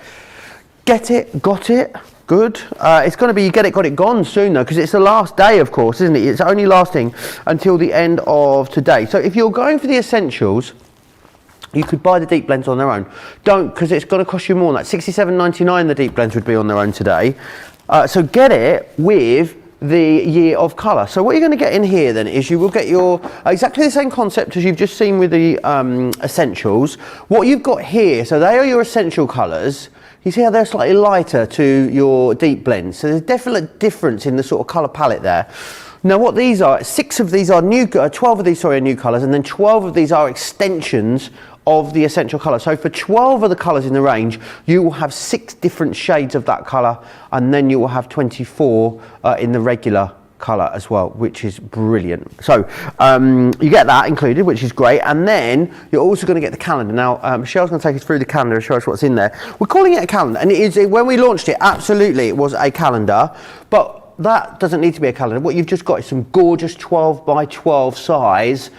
Get it, got it, good. It's going to be you get it, got it, gone soon though, because it's the last day, of course, isn't it? It's only lasting until the end of today. So if you're going for the essentials, you could buy the deep blends on their own. Don't, because it's going to cost you more than that. $67.99 the deep blends would be on their own today. So get it with the year of colour. So what you're going to get in here then is you will get your exactly the same concept as you've just seen with the essentials. What you've got here, so they are your essential colours. You see how they're slightly lighter to your deep blends. So there's definitely a difference in the sort of colour palette there. Now what these are, 6 of these are new, 12 of these, sorry, are new colours, and then 12 of these are extensions of the essential colour. So for 12 of the colours in the range, you will have 6 different shades of that colour, and then you will have 24 in the regular colour as well, which is brilliant. So you get that included, which is great, and then you're also going to get the calendar. Now Michelle's going to take us through the calendar and show us what's in there. We're calling it a calendar, and it is, when we launched it, absolutely it was a calendar, but that doesn't need to be a calendar. What you've just got is some gorgeous 12 by 12 size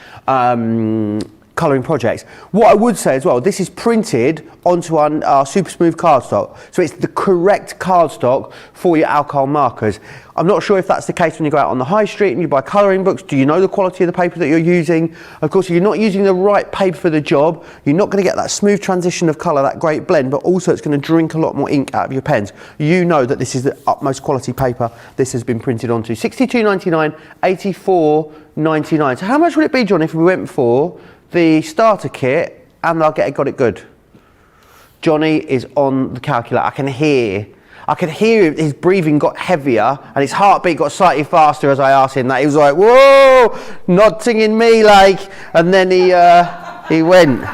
colouring projects. What I would say as well, this is printed onto our super smooth cardstock, so it's the correct cardstock for your alcohol markers. I'm not sure if that's the case when you go out on the high street and you buy colouring books. Do you know the quality of the paper that you're using? Of course, if you're not using the right paper for the job, you're not going to get that smooth transition of colour, that great blend, but also it's going to drink a lot more ink out of your pens. You know that this is the utmost quality paper this has been printed onto. $62.99, $84.99. So how much would it be, John, if we went for the starter kit and I'll get Got It Good? Johnny is on the calculator. I can hear his breathing got heavier and his heartbeat got slightly faster as I asked him that. He was like, whoa, nodding in me like, and then he went.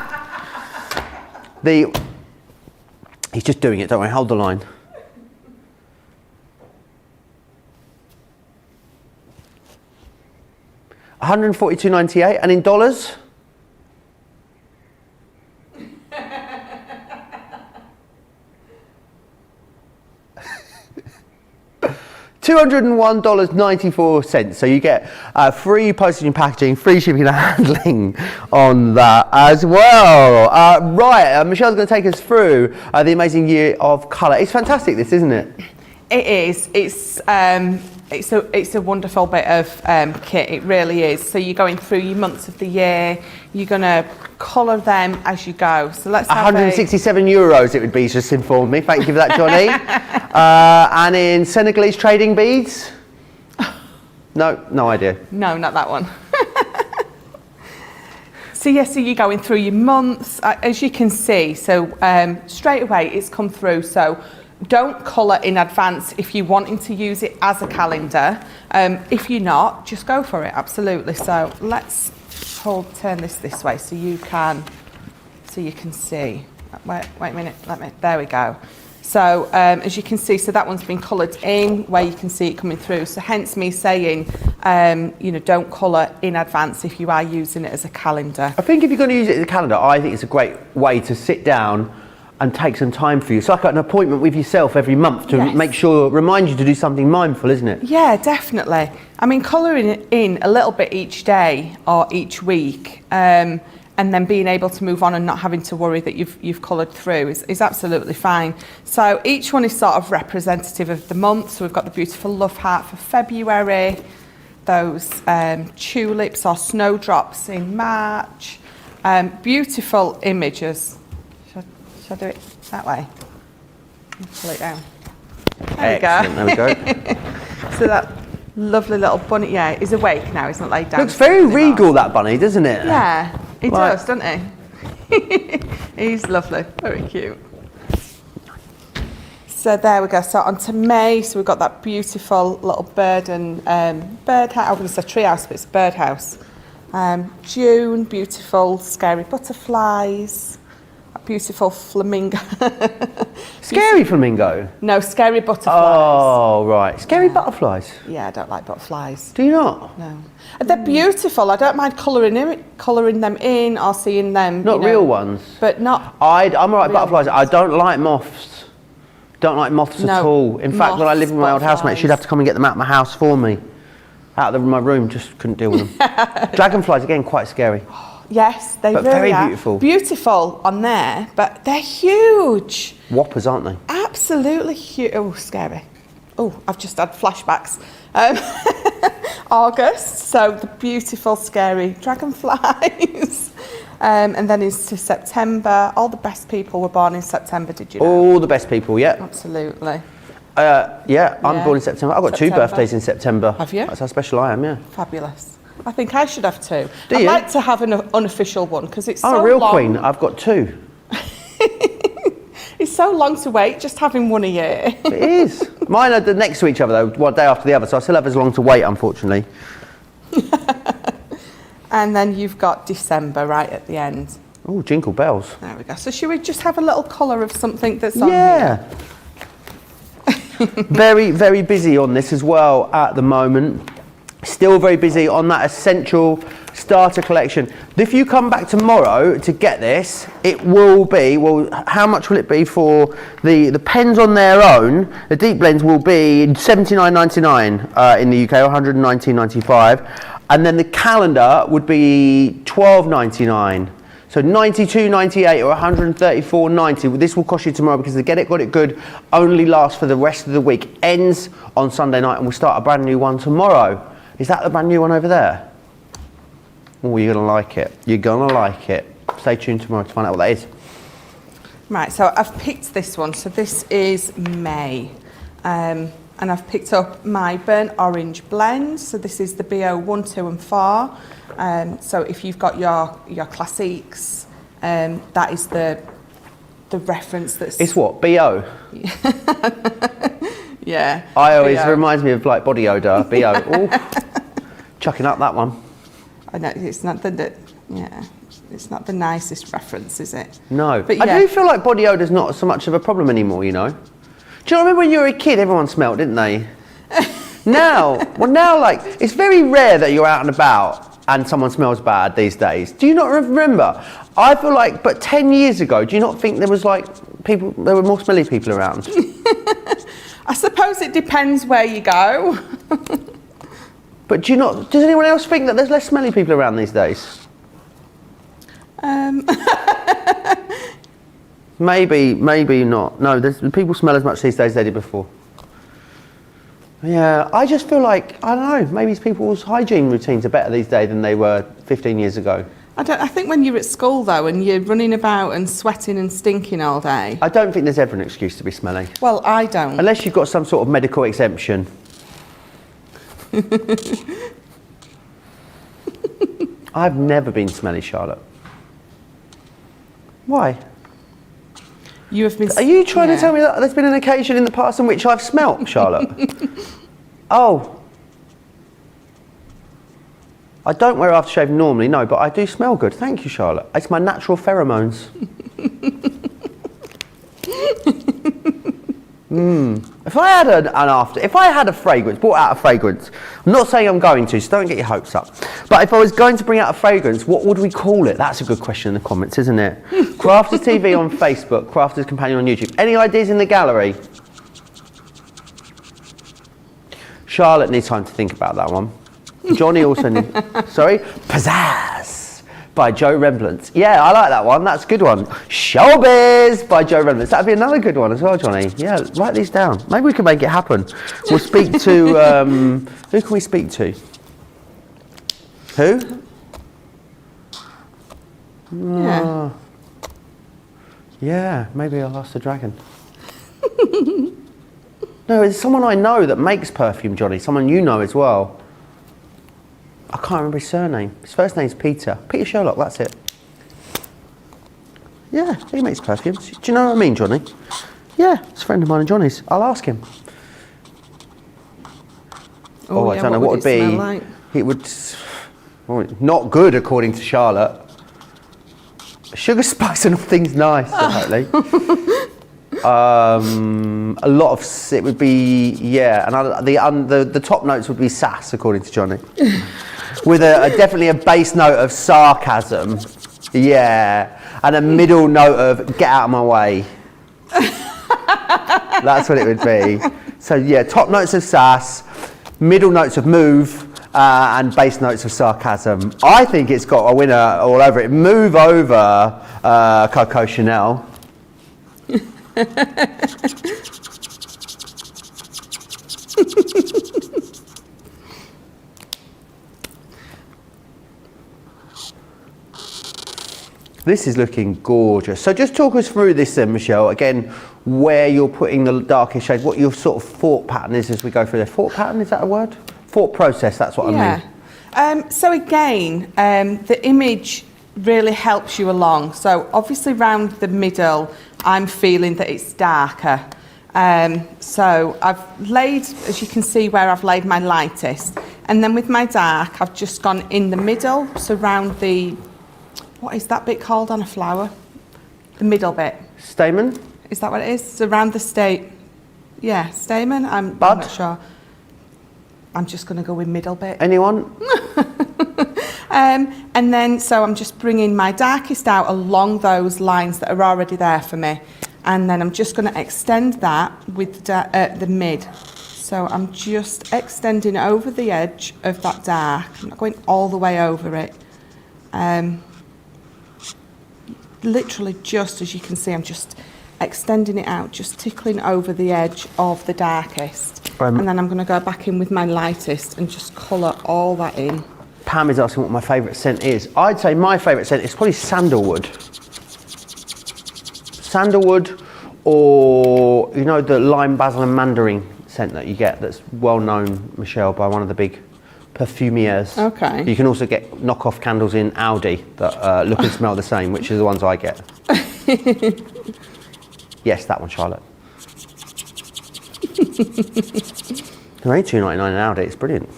He's just doing it, don't worry, hold the line. $142.98, and in dollars? $201.94. So you get free postage and packaging, free shipping and handling on that as well. Michelle's going to take us through the amazing year of colour. It's fantastic, this, isn't it? It is. It's a wonderful bit of kit. It really is. So you're going through your months of the year. You're going to colour them as you go. So let's have 167 euros it would be, just informed me. Thank you for that, Johnny. And in Senegalese trading beads? No idea. No, not that one. So yes, so you're going through your months, as you can see. So straight away it's come through. So don't colour in advance if you're wanting to use it as a calendar. If you're not, just go for it, absolutely. So let's turn this way so you can see. Wait a minute, there we go. So as you can see, so that one's been coloured in where you can see it coming through. So hence me saying, don't colour in advance if you are using it as a calendar. I think if you're going to use it as a calendar, I think it's a great way to sit down and take some time for you. It's like an appointment with yourself every month to remind you to do something mindful, isn't it? Yeah, definitely. I mean, colouring it in a little bit each day or each week, and then being able to move on and not having to worry that you've coloured through is absolutely fine. So each one is sort of representative of the month. So we've got the beautiful love heart for February, those tulips or snowdrops in March, beautiful images. Shall I do it that way? Pull it down. There we go. So that lovely little bunny, is awake now. He's not laid down. Looks very regal, that bunny, doesn't it? Yeah, he does, doesn't he? He's lovely, very cute. So there we go. So on to May. So we've got that beautiful little bird and birdhouse. I was going to say treehouse, but it's a birdhouse. June, beautiful scary butterflies. Beautiful flamingo. Scary flammingo? No, scary butterflies. Oh, right. Scary butterflies? Yeah, I don't like butterflies. Do you not? No. They're beautiful. I don't mind colouring them in or seeing them. Not real ones? But not... I'm all right with butterflies. I don't like moths. Don't like moths at all. In fact, when I lived with my old housemate, she'd have to come and get them out of my house for me. Out of my room, just couldn't deal with them. Dragonflies, again, quite scary. Yes, they really very are. beautiful. Beautiful on there, but they're huge. Whoppers, aren't they? Absolutely huge. Oh, scary. Oh, I've just had flashbacks. August, so the beautiful, scary dragonflies. And then into September. All the best people were born in September, did you know? All the best people, yeah. Absolutely. Yeah, I'm Yeah. born in September. I've got two September. birthdays in September. Have you? That's how special I am, yeah. Fabulous. I think I should have two. Do I'd you? like to have an unofficial one because it's I'm so a real long. queen. I've got two. It's so long to wait, just having one a year. It is. Mine are next to each other, though, one day after the other, so I still have as long to wait, unfortunately. And then you've got December right at the end. Oh, jingle bells. There we go. So should we just have a little colour of something that's on Yeah. Very, very busy on this as well at the moment. Still very busy on that essential starter collection. If you come back tomorrow to get this, it will be, well, how much will it be for the pens on their own? The deep blends will be $79.99 in the UK, or $119.95. And then the calendar would be $12.99. So $92.98 or $134.90. This will cost you tomorrow because the Get It Got It Good only lasts for the rest of the week. Ends on Sunday night and we'll start a brand new one tomorrow. Is that the brand new one over there? Oh, you're going to like it. You're going to like it. Stay tuned tomorrow to find out what that is. Right, so I've picked this one. So this is May. And I've picked up my burnt orange blend. So this is the BO 1, 2 and 4. So if you've got your classiques, that is the reference that's... It's what? BO? Yeah. I always, BO. reminds me of like body odour. BO. Ooh. Chucking up that one. I know, it's not it's not the nicest reference, is it? No. But I yeah. do feel like body odour's not so much of a problem anymore, you know? Do you know, remember when you were a kid, everyone smelled, didn't they? Now, like, it's very rare that you're out and about and someone smells bad these days. Do you not remember? I feel like, but 10 years ago, do you not think there was like there were more smelly people around? I suppose it depends where you go. But does anyone else think that there's less smelly people around these days? Maybe not. No, people smell as much these days as they did before. Yeah, I just feel like, I don't know, maybe people's hygiene routines are better these days than they were 15 years ago. I think when you're at school though and you're running about and sweating and stinking all day. I don't think there's ever an excuse to be smelly. Well, I don't. Unless you've got some sort of medical exemption. I've never been smelly, Charlotte. Why? You have been. Are you trying to tell me that there's been an occasion in the past in which I've smelt, Charlotte? Oh. I don't wear aftershave normally, no, but I do smell good. Thank you, Charlotte. It's my natural pheromones. If I had a fragrance, brought out a fragrance, I'm not saying I'm going to, so don't get your hopes up. But if I was going to bring out a fragrance, what would we call it? That's a good question in the comments, isn't it? Crafters TV on Facebook, Crafters Companion on YouTube. Any ideas in the gallery? Charlotte needs time to think about that one. Johnny also needs... Sorry? Pizzazz by Joe Remblance. Yeah, I like that one. That's a good one. Showbiz by Joe Remblance. That'd be another good one as well, Johnny. Yeah, write these down. Maybe we can make it happen. We'll speak to... who can we speak to? Who? Yeah. Yeah, maybe I'll ask the dragon. No, it's someone I know that makes perfume, Johnny. Someone you know as well. I can't remember his surname. His first name's Peter. Peter Sherlock, that's it. Yeah, he makes perfumes. Do you know what I mean, Johnny? Yeah, it's a friend of mine and Johnny's. I'll ask him. I don't know what would be. Like? It would... Well, not good, according to Charlotte. Sugar, spice and all things nice, apparently. A lot of... It would be... Yeah, and the top notes would be sass, according to Johnny. With definitely a bass note of sarcasm. Yeah. And a middle note of get out of my way. That's what it would be. So yeah, top notes of sass, middle notes of move, and bass notes of sarcasm. I think it's got a winner all over it. Move over, Coco Chanel. This is looking gorgeous. So just talk us through this then, Michelle. Again, where you're putting the darkest shade, what your sort of thought pattern is as we go through there. Thought pattern, is that a word? Thought process, that's what I mean. So again, the image really helps you along. So obviously round the middle, I'm feeling that it's darker. So I've laid, as you can see where I've laid my lightest, and then with my dark, I've just gone in the middle, so round the, what is that bit called on a flower? The middle bit. Stamen? Is that what it is? So around the stamen, I'm Bud? not sure. I'm just going to go with middle bit. Anyone? And then, so I'm just bringing my darkest out along those lines that are already there for me. And then I'm just going to extend that with the mid. So I'm just extending over the edge of that dark. I'm not going all the way over it. Literally just, as you can see, I'm just extending it out, just tickling over the edge of the darkest. And then I'm going to go back in with my lightest and just colour all that in. Pam is asking what my favourite scent is. I'd say my favourite scent is probably sandalwood. Sandalwood, or you know the lime, basil and mandarin scent that you get that's well known, Michelle, by one of the big perfumiers. Okay. You can also get knockoff candles in Aldi that look and smell the same, which are the ones I get. Yes, that one, Charlotte. They're only $2.99 in Aldi, it's brilliant.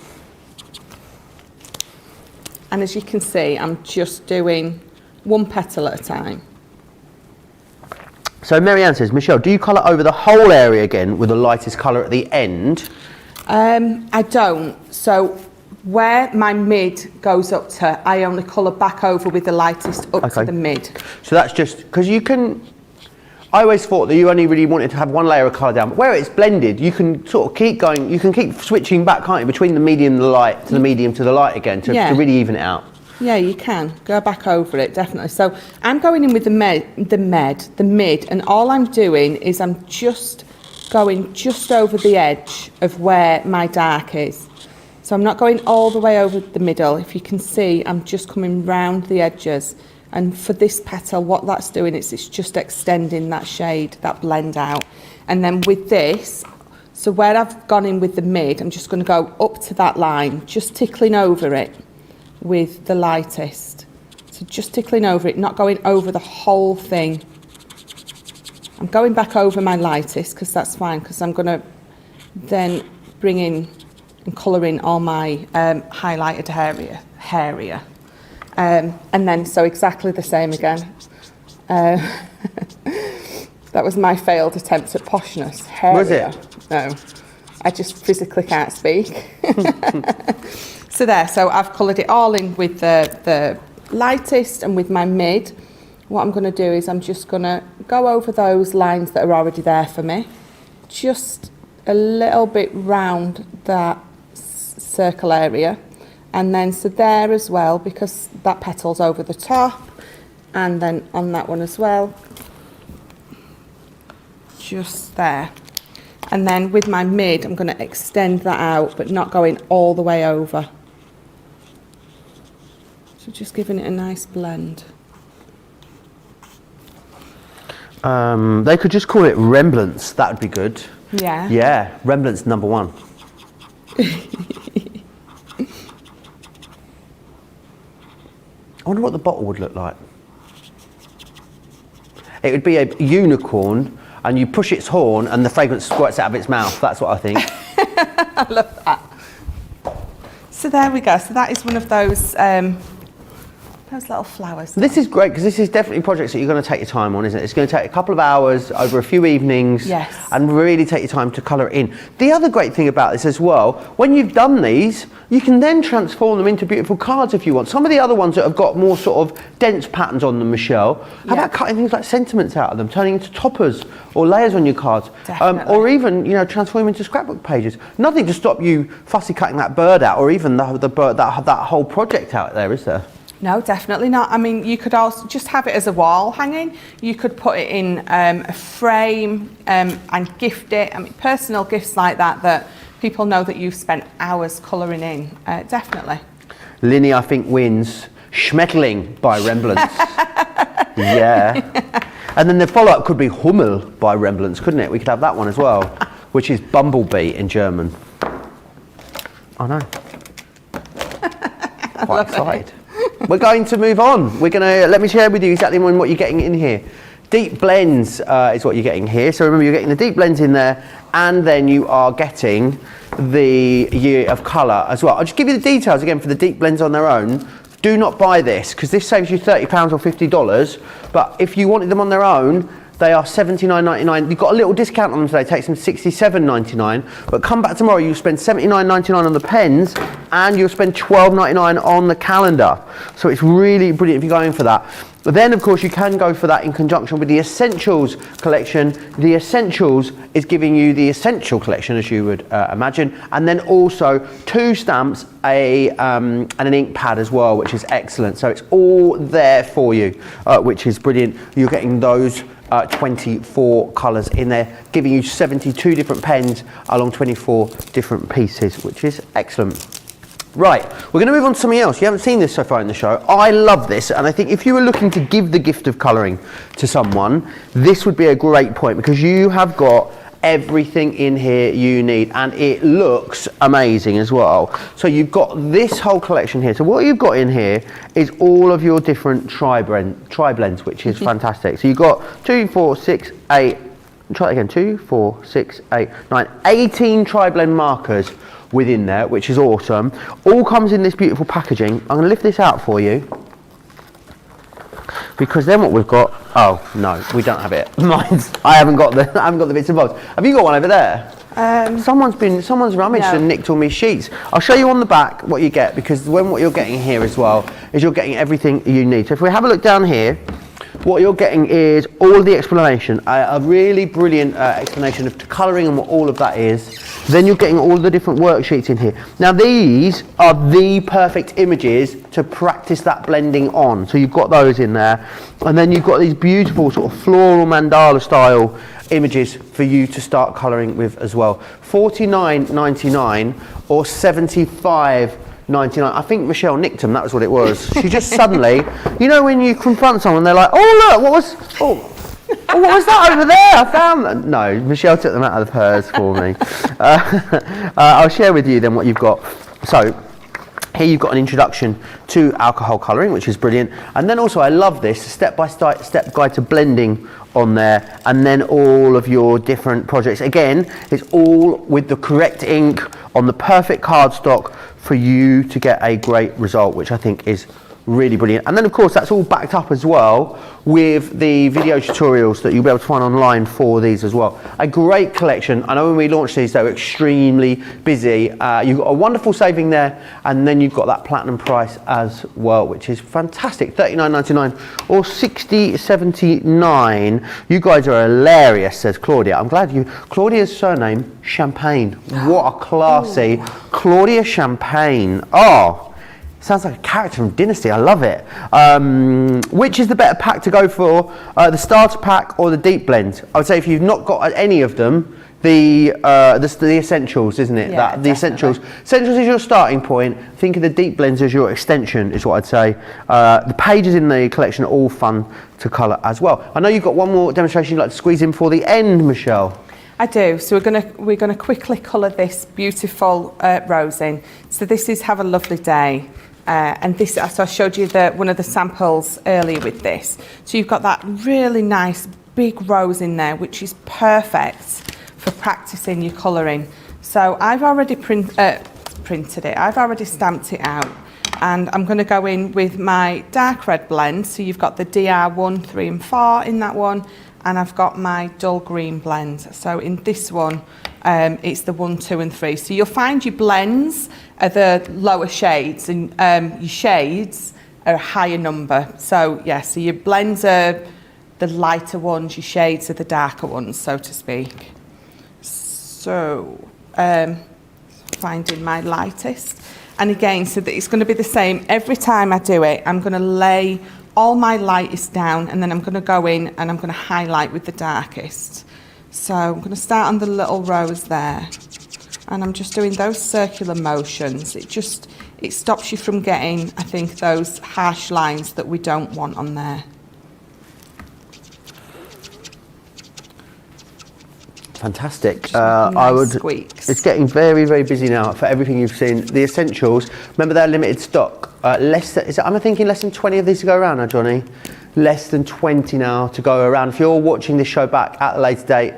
And as you can see, I'm just doing one petal at a time. So Marianne says, Michelle, do you colour over the whole area again with the lightest colour at the end? I don't. So where my mid goes up to, I only colour back over with the lightest up to the mid. So that's just, because you can, I always thought that you only really wanted to have one layer of colour down, but where it's blended, you can sort of keep going, you can keep switching back, can't you, between the medium and the light to the medium to the light again to really even it out. Yeah, you can go back over it, definitely. So I'm going in with the mid, and all I'm doing is I'm just going just over the edge of where my dark is. So I'm not going all the way over the middle. If you can see, I'm just coming round the edges. And for this petal, what that's doing is it's just extending that shade, that blend out. And then with this, so where I've gone in with the mid, I'm just going to go up to that line, just tickling over it with the lightest. So just tickling over it, not going over the whole thing. I'm going back over my lightest because that's fine, because I'm going to then bring in and colour in all my highlighted area. And then, so exactly the same again. That was my failed attempt at poshness. Was it? No, I just physically can't speak. So there, so I've coloured it all in with the lightest and with my mid. What I'm going to do is I'm just going to go over those lines that are already there for me. Just a little bit round that circle area. And then so there as well, because that petal's over the top, and then on that one as well, just there. And then with my mid, I'm going to extend that out, but not going all the way over. So just giving it a nice blend. They could just call it Remblance, that would be good. Yeah. Yeah, Remblance #1. I wonder what the bottle would look like. It would be a unicorn, and you push its horn and the fragrance squirts out of its mouth. That's what I think. I love that. So there we go. So that is one of those little flowers. This is great, because this is definitely projects that you're going to take your time on, isn't it? It's going to take a couple of hours over a few evenings. Yes. And really take your time to colour it in. The other great thing about this as well, when you've done these, you can then transform them into beautiful cards if you want. Some of the other ones that have got more sort of dense patterns on them, Michelle, how about cutting things like sentiments out of them, turning into toppers or layers on your cards? Or even, you know, transform them into scrapbook pages. Nothing to stop you fussy cutting that bird out, or even the bird, that whole project out there, is there? No, definitely not. I mean, you could also just have it as a wall hanging. You could put it in a frame and gift it. I mean, personal gifts like that people know that you've spent hours colouring in. Definitely. Linny, I think, wins Schmetterling by Remblance. Yeah. And then the follow-up could be Hummel by Remblance, couldn't it? We could have that one as well, which is bumblebee in German. I know. Quite excited. We're going to move on. Let me share with you exactly what you're getting in here. Deep blends is what you're getting here. So remember, you're getting the deep blends in there, and then you are getting the year of colour as well. I'll just give you the details again for the deep blends on their own. Do not buy this, because this saves you £30 or $50. But if you wanted them on their own, they are $79.99. You've got a little discount on them today, it takes them $67.99. But come back tomorrow, you'll spend $79.99 on the pens, and you'll spend $12.99 on the calendar. So it's really brilliant if you're going for that. But then, of course, you can go for that in conjunction with the Essentials collection. The Essentials is giving you the Essential collection, as you would imagine, and then also 2 stamps, and an ink pad as well, which is excellent. So it's all there for you, which is brilliant. You're getting those 24 colours in there, giving you 72 different pens along 24 different pieces, which is excellent. Right, we're going to move on to something else. You haven't seen this so far in the show. I love this, and I think if you were looking to give the gift of colouring to someone, this would be a great point, because you have got everything in here you need, and it looks amazing as well. So you've got this whole collection here. So what you've got in here is all of your different TriBlends, which is fantastic. So you've got 2, 4, 6, 8, try it again, 2, 4, 6, 8, 9, 18 TriBlend markers within there, which is awesome. All comes in this beautiful packaging. I'm going to lift this out for you, because then what we've got, oh no, we don't have it. Mine's, I haven't got the bits and bobs. Have you got one over there? Someone's rummaged and nicked all my sheets. I'll show you on the back what you get, because what you're getting here as well is you're getting everything you need. So if we have a look down here, what you're getting is all of the explanation, a really brilliant explanation of colouring and what all of that is. Then you're getting all the different worksheets in here. Now these are the perfect images to practice that blending on. So you've got those in there. And then you've got these beautiful sort of floral mandala style images for you to start colouring with as well. $49.99 or $75.99. I think Michelle nicked them, that was what it was. She just suddenly, you know when you confront someone, they're like, oh look, what was that over there? I found that. No, Michelle took them out of hers for me. I'll share with you then what you've got. So here you've got an introduction to alcohol colouring, which is brilliant. And then also, I love this step-by-step guide to blending on there, and then all of your different projects. Again, it's all with the correct ink on the perfect cardstock for you to get a great result, which I think is really brilliant. And then of course that's all backed up as well with the video tutorials that you'll be able to find online for these as well. A great collection. I know when we launched these they were extremely busy. You've got a wonderful saving there, and then you've got that platinum price as well, which is fantastic. $39.99 or $60.79. You guys are hilarious, says Claudia. I'm glad Claudia's surname Champagne. What a classy Claudia Champagne. Oh, sounds like a character from Dynasty. I love it. Which is the better pack to go for, the starter pack or the deep blend? I would say if you've not got any of them, the essentials, isn't it? Yeah, the essentials. Essentials is your starting point. Think of the deep blends as your extension, is what I'd say. The pages in the collection are all fun to colour as well. I know you've got one more demonstration you'd like to squeeze in for the end, Michelle. I do. So we're gonna quickly colour this beautiful rose in. So this is Have a Lovely Day. And this, so I showed you one of the samples earlier with this. So you've got that really nice big rose in there, which is perfect for practicing your colouring. So I've already printed it. I've already stamped it out, and I'm going to go in with my dark red blend. So you've got the DR1, 3 and 4 in that one, and I've got my dull green blend. So in this one, it's the 1, 2 and 3. So you'll find your blends are the lower shades, and your shades are a higher number. So yeah, so your blends are the lighter ones, your shades are the darker ones, so to speak. So finding my lightest, and again, so that it's going to be the same every time I do it. I'm going to lay all my lightest down, and then I'm going to go in and I'm going to highlight with the darkest. So I'm going to start on the little rose there, and I'm just doing those circular motions. It stops you from getting, I think, those harsh lines that we don't want on there. Fantastic. Nice I would. squeaks. It's getting very, very busy now for everything you've seen. The essentials. Remember, they're limited stock. I'm thinking less than 20 of these to go around now, Johnny. Less than 20 now to go around. If you're watching this show back at a later date,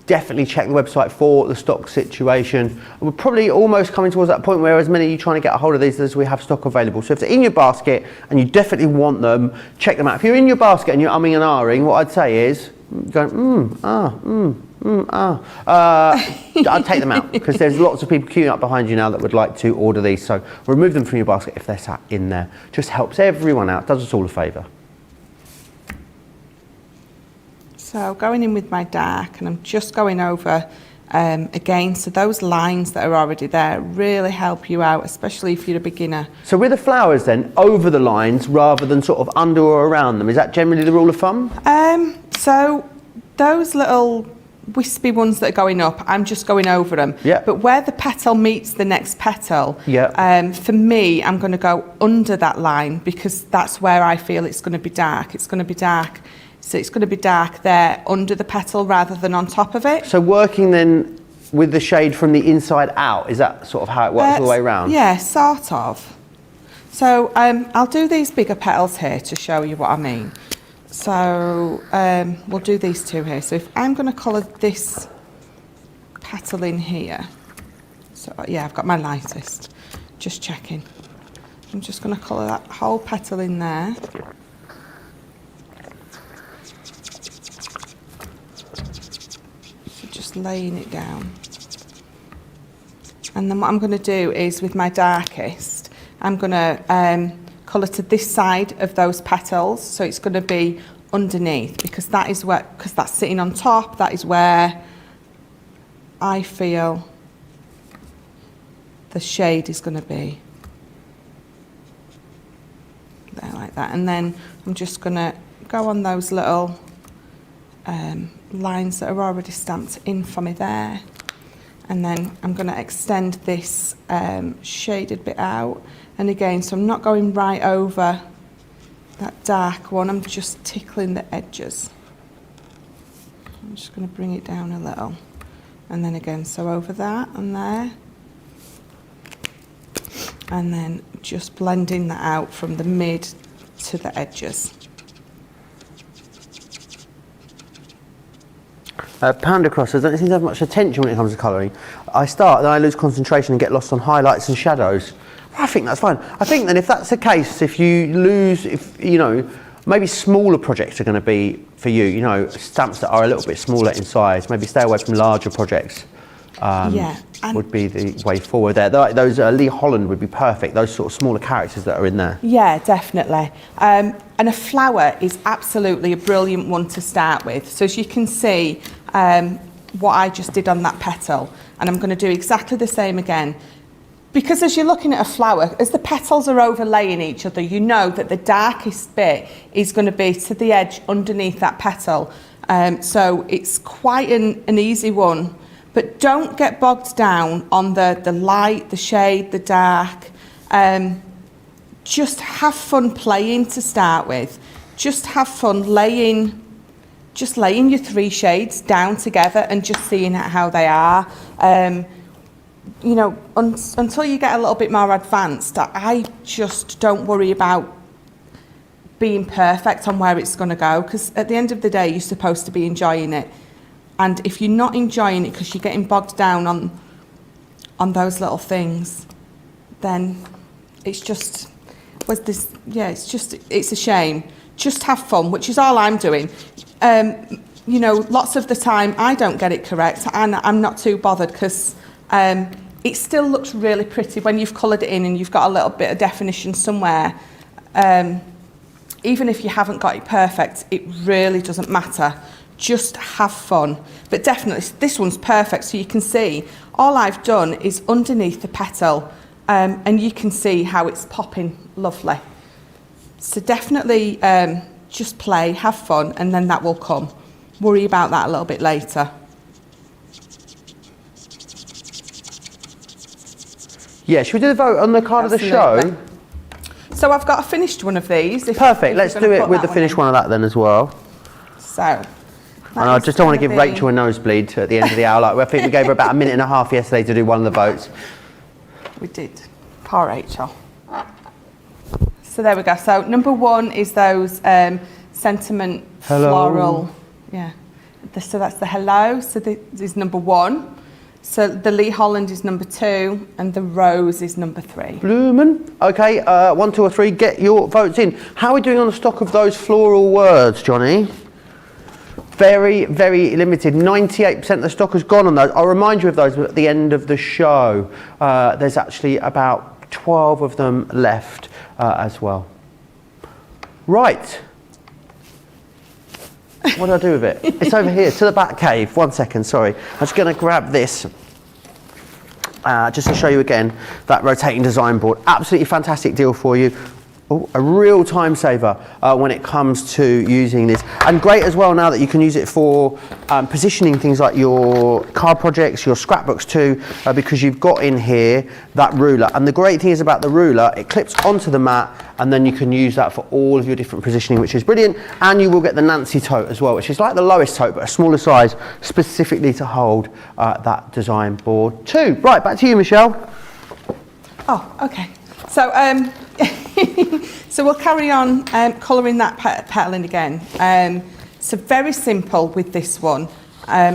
definitely check the website for the stock situation. We're probably almost coming towards that point where as many of you trying to get a hold of these as we have stock available. So if they're in your basket and you definitely want them, check them out. If you're in your basket and you're umming and ahhing, what I'd say is going I'd take them out because there's lots of people queuing up behind you now that would like to order these. So remove them from your basket if they're sat in there. Just helps everyone out, does us all a favour. So going in with my dark, and I'm just going over again, so those lines that are already there really help you out, especially if you're a beginner. So with the flowers then, over the lines rather than sort of under or around them, is that generally the rule of thumb? So those little wispy ones that are going up, I'm just going over them. Yeah. But where the petal meets the next petal, yeah. For me, I'm going to go under that line because that's where I feel it's going to be dark. It's going to be dark. So it's going to be dark there under the petal rather than on top of it. So working then with the shade from the inside out, is that sort of how it works all the way around? Yeah, sort of. So I'll do these bigger petals here to show you what I mean. So we'll do these two here. So if I'm going to colour this petal in here, so yeah, I've got my lightest, just checking. I'm just going to colour that whole petal in there. Just laying it down. And then what I'm going to do is with my darkest, I'm going to colour to this side of those petals, so it's going to be underneath because that is where, because that's sitting on top, that is where I feel the shade is going to be. There, like that. And then I'm just going to go on those little lines that are already stamped in for me there, and then I'm going to extend this shaded bit out, and again, so I'm not going right over that dark one, I'm just tickling the edges. I'm just going to bring it down a little, and then again, so over that and there, and then just blending that out from the mid to the edges. Pound across, I don't seem to have much attention when it comes to colouring. I start, then I lose concentration and get lost on highlights and shadows. I think that's fine. I think then if that's the case, if you lose, if you know, maybe smaller projects are going to be for you, you know, stamps that are a little bit smaller in size, maybe stay away from larger projects. Would be the way forward there. Those Lee Holland would be perfect, those sort of smaller characters that are in there. Yeah, definitely. And a flower is absolutely a brilliant one to start with. So as you can see, what I just did on that petal, and I'm going to do exactly the same again. Because as you're looking at a flower, as the petals are overlaying each other, you know that the darkest bit is going to be to the edge underneath that petal. So it's quite an easy one. But don't get bogged down on the light, the shade, the dark. Just have fun playing to start with. Just have fun laying your three shades down together and just seeing how they are. You know, until you get a little bit more advanced, I just don't worry about being perfect on where it's going to go, because at the end of the day, you're supposed to be enjoying it. And if you're not enjoying it because you're getting bogged down on those little things, then it's just, it's a shame. Just have fun, which is all I'm doing. You know, lots of the time I don't get it correct, and I'm not too bothered because it still looks really pretty when you've coloured it in and you've got a little bit of definition somewhere. Even if you haven't got it perfect, it really doesn't matter. Just have fun. But definitely, this one's perfect. So you can see all I've done is underneath the petal, and you can see how it's popping lovely. So definitely just play, have fun, and then that will come. Worry about that a little bit later. Yeah, should we do the vote on the card of the show? So I've got a finished one of these. Perfect, let's do it with the finished one of that then as well. So And I is just don't want to gonna give be- Rachel a nosebleed at the end of the hour. Like, I think we gave her about a minute and a half yesterday to do one of the votes. We did. Poor Rachel. So there we go. So number 1 is those sentiment Hello. floral. Yeah. So that's the hello. So this is number 1. So the Lee Holland is number 2, and the rose is number 3. Bloomin'. Okay, 1, 2 or 3, get your votes in. How are we doing on the stock of those floral words, Johnny? Very, very limited. 98% of the stock has gone on those. I'll remind you of those at the end of the show. There's actually about 12 of them left as well. Right. What do I do with it? It's over here, to the back cave. 1 second, sorry. I'm just going to grab this just to show you again that rotating design board. Absolutely fantastic deal for you. Oh, a real time saver when it comes to using this, and great as well now that you can use it for positioning things like your card projects, your scrapbooks too, because you've got in here that ruler. And the great thing is about the ruler, it clips onto the mat, and then you can use that for all of your different positioning, which is brilliant. And you will get the Nancy tote as well, which is like the lowest tote but a smaller size, specifically to hold that design board too. Right, back to you, Michelle. Oh, okay. So so we'll carry on colouring that petal in again. So very simple with this one.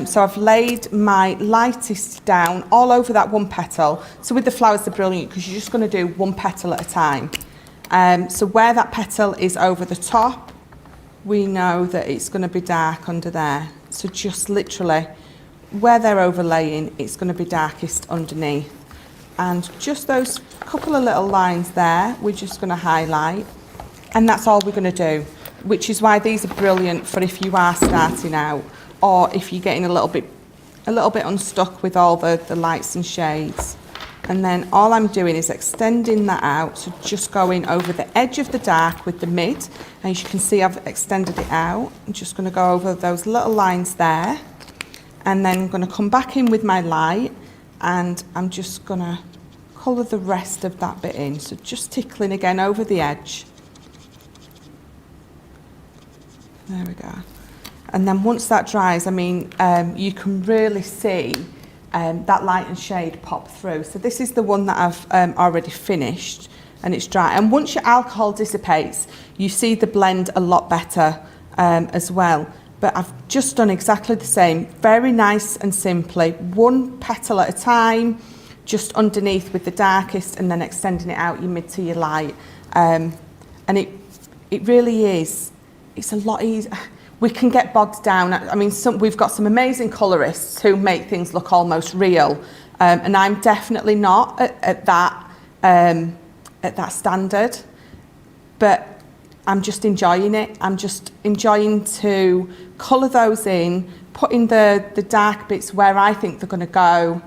So I've laid my lightest down all over that one petal. So with the flowers, they're brilliant because you're just going to do one petal at a time. So where that petal is over the top, we know that it's going to be dark under there. So just literally where they're overlaying, it's going to be darkest underneath. And just those couple of little lines there, we're just going to highlight. And that's all we're going to do, which is why these are brilliant for if you are starting out, or if you're getting a little bit unstuck with all the lights and shades. And then all I'm doing is extending that out, so just going over the edge of the dark with the mid, and as you can see I've extended it out. I'm just going to go over those little lines there, and then I'm going to come back in with my light, and I'm just going to colour the rest of that bit in, so just tickling again over the edge. There we go. And then once that dries, I mean, you can really see that light and shade pop through. So this is the one that I've already finished, and it's dry. And once your alcohol dissipates, you see the blend a lot better as well. But I've just done exactly the same, very nice and simply, one petal at a time, just underneath with the darkest, and then extending it out your mid to your light. And it really is, it's a lot easier. We can get bogged down. I mean, we've got some amazing colourists who make things look almost real, and I'm definitely not at that standard. But I'm just enjoying it. I'm just enjoying to colour those in, putting the dark bits where I think they're going to go,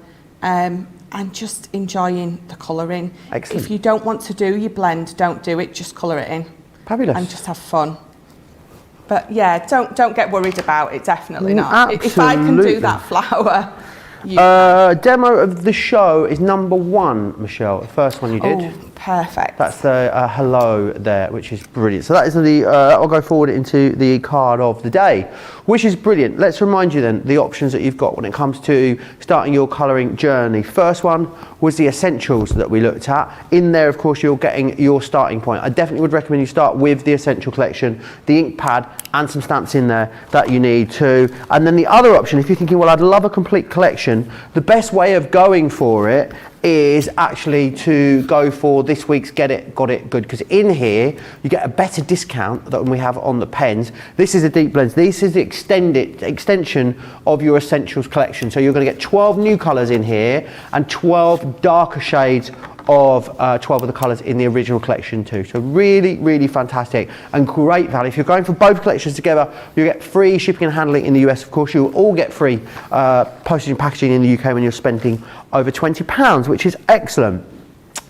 and just enjoying the colouring. Excellent. If you don't want to do your blend, don't do it. Just colour it in. Fabulous. And just have fun. But yeah, don't get worried about it. Definitely not. Absolutely. If I can do that flower, you demo of the show is number 1, Michelle. The first one you did. Oh, perfect. That's the hello there, which is brilliant. So that is the, I'll go forward into the card of the day, which is brilliant. Let's remind you then the options that you've got when it comes to starting your colouring journey. First one was the essentials that we looked at. In there, of course, you're getting your starting point. I definitely would recommend you start with the essential collection, the ink pad, and some stamps in there that you need too. And then the other option, if you're thinking, well, I'd love a complete collection, the best way of going for it is actually to go for this week's Get It, Got It Good, because in here you get a better discount than we have on the pens. This is a deep blends. This is the extension of your essentials collection. So you're going to get 12 new colours in here and 12 darker shades of 12 of the colours in the original collection too. So really, really fantastic and great value. If you're going for both collections together, you get free shipping and handling in the US. Of course, you'll all get free postage and packaging in the UK when you're spending over £20, which is excellent.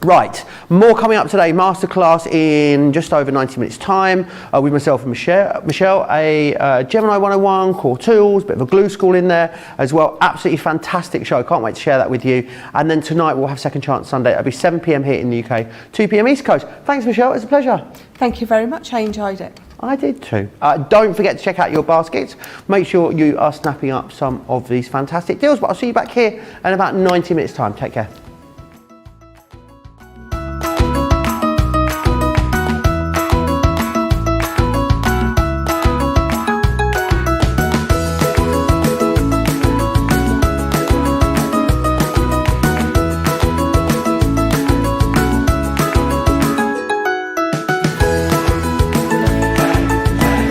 Right, more coming up today. Masterclass in just over 90 minutes time with myself and Michelle, a Gemini 101, core tools, bit of a glue school in there as well. Absolutely fantastic show. Can't wait to share that with you. And then tonight we'll have Second Chance Sunday. It'll be 7 p.m. here in the UK, 2 p.m. East Coast. Thanks, Michelle. It's a pleasure. Thank you very much. I enjoyed it. I did too. Don't forget to check out your baskets. Make sure you are snapping up some of these fantastic deals, but I'll see you back here in about 90 minutes time. Take care.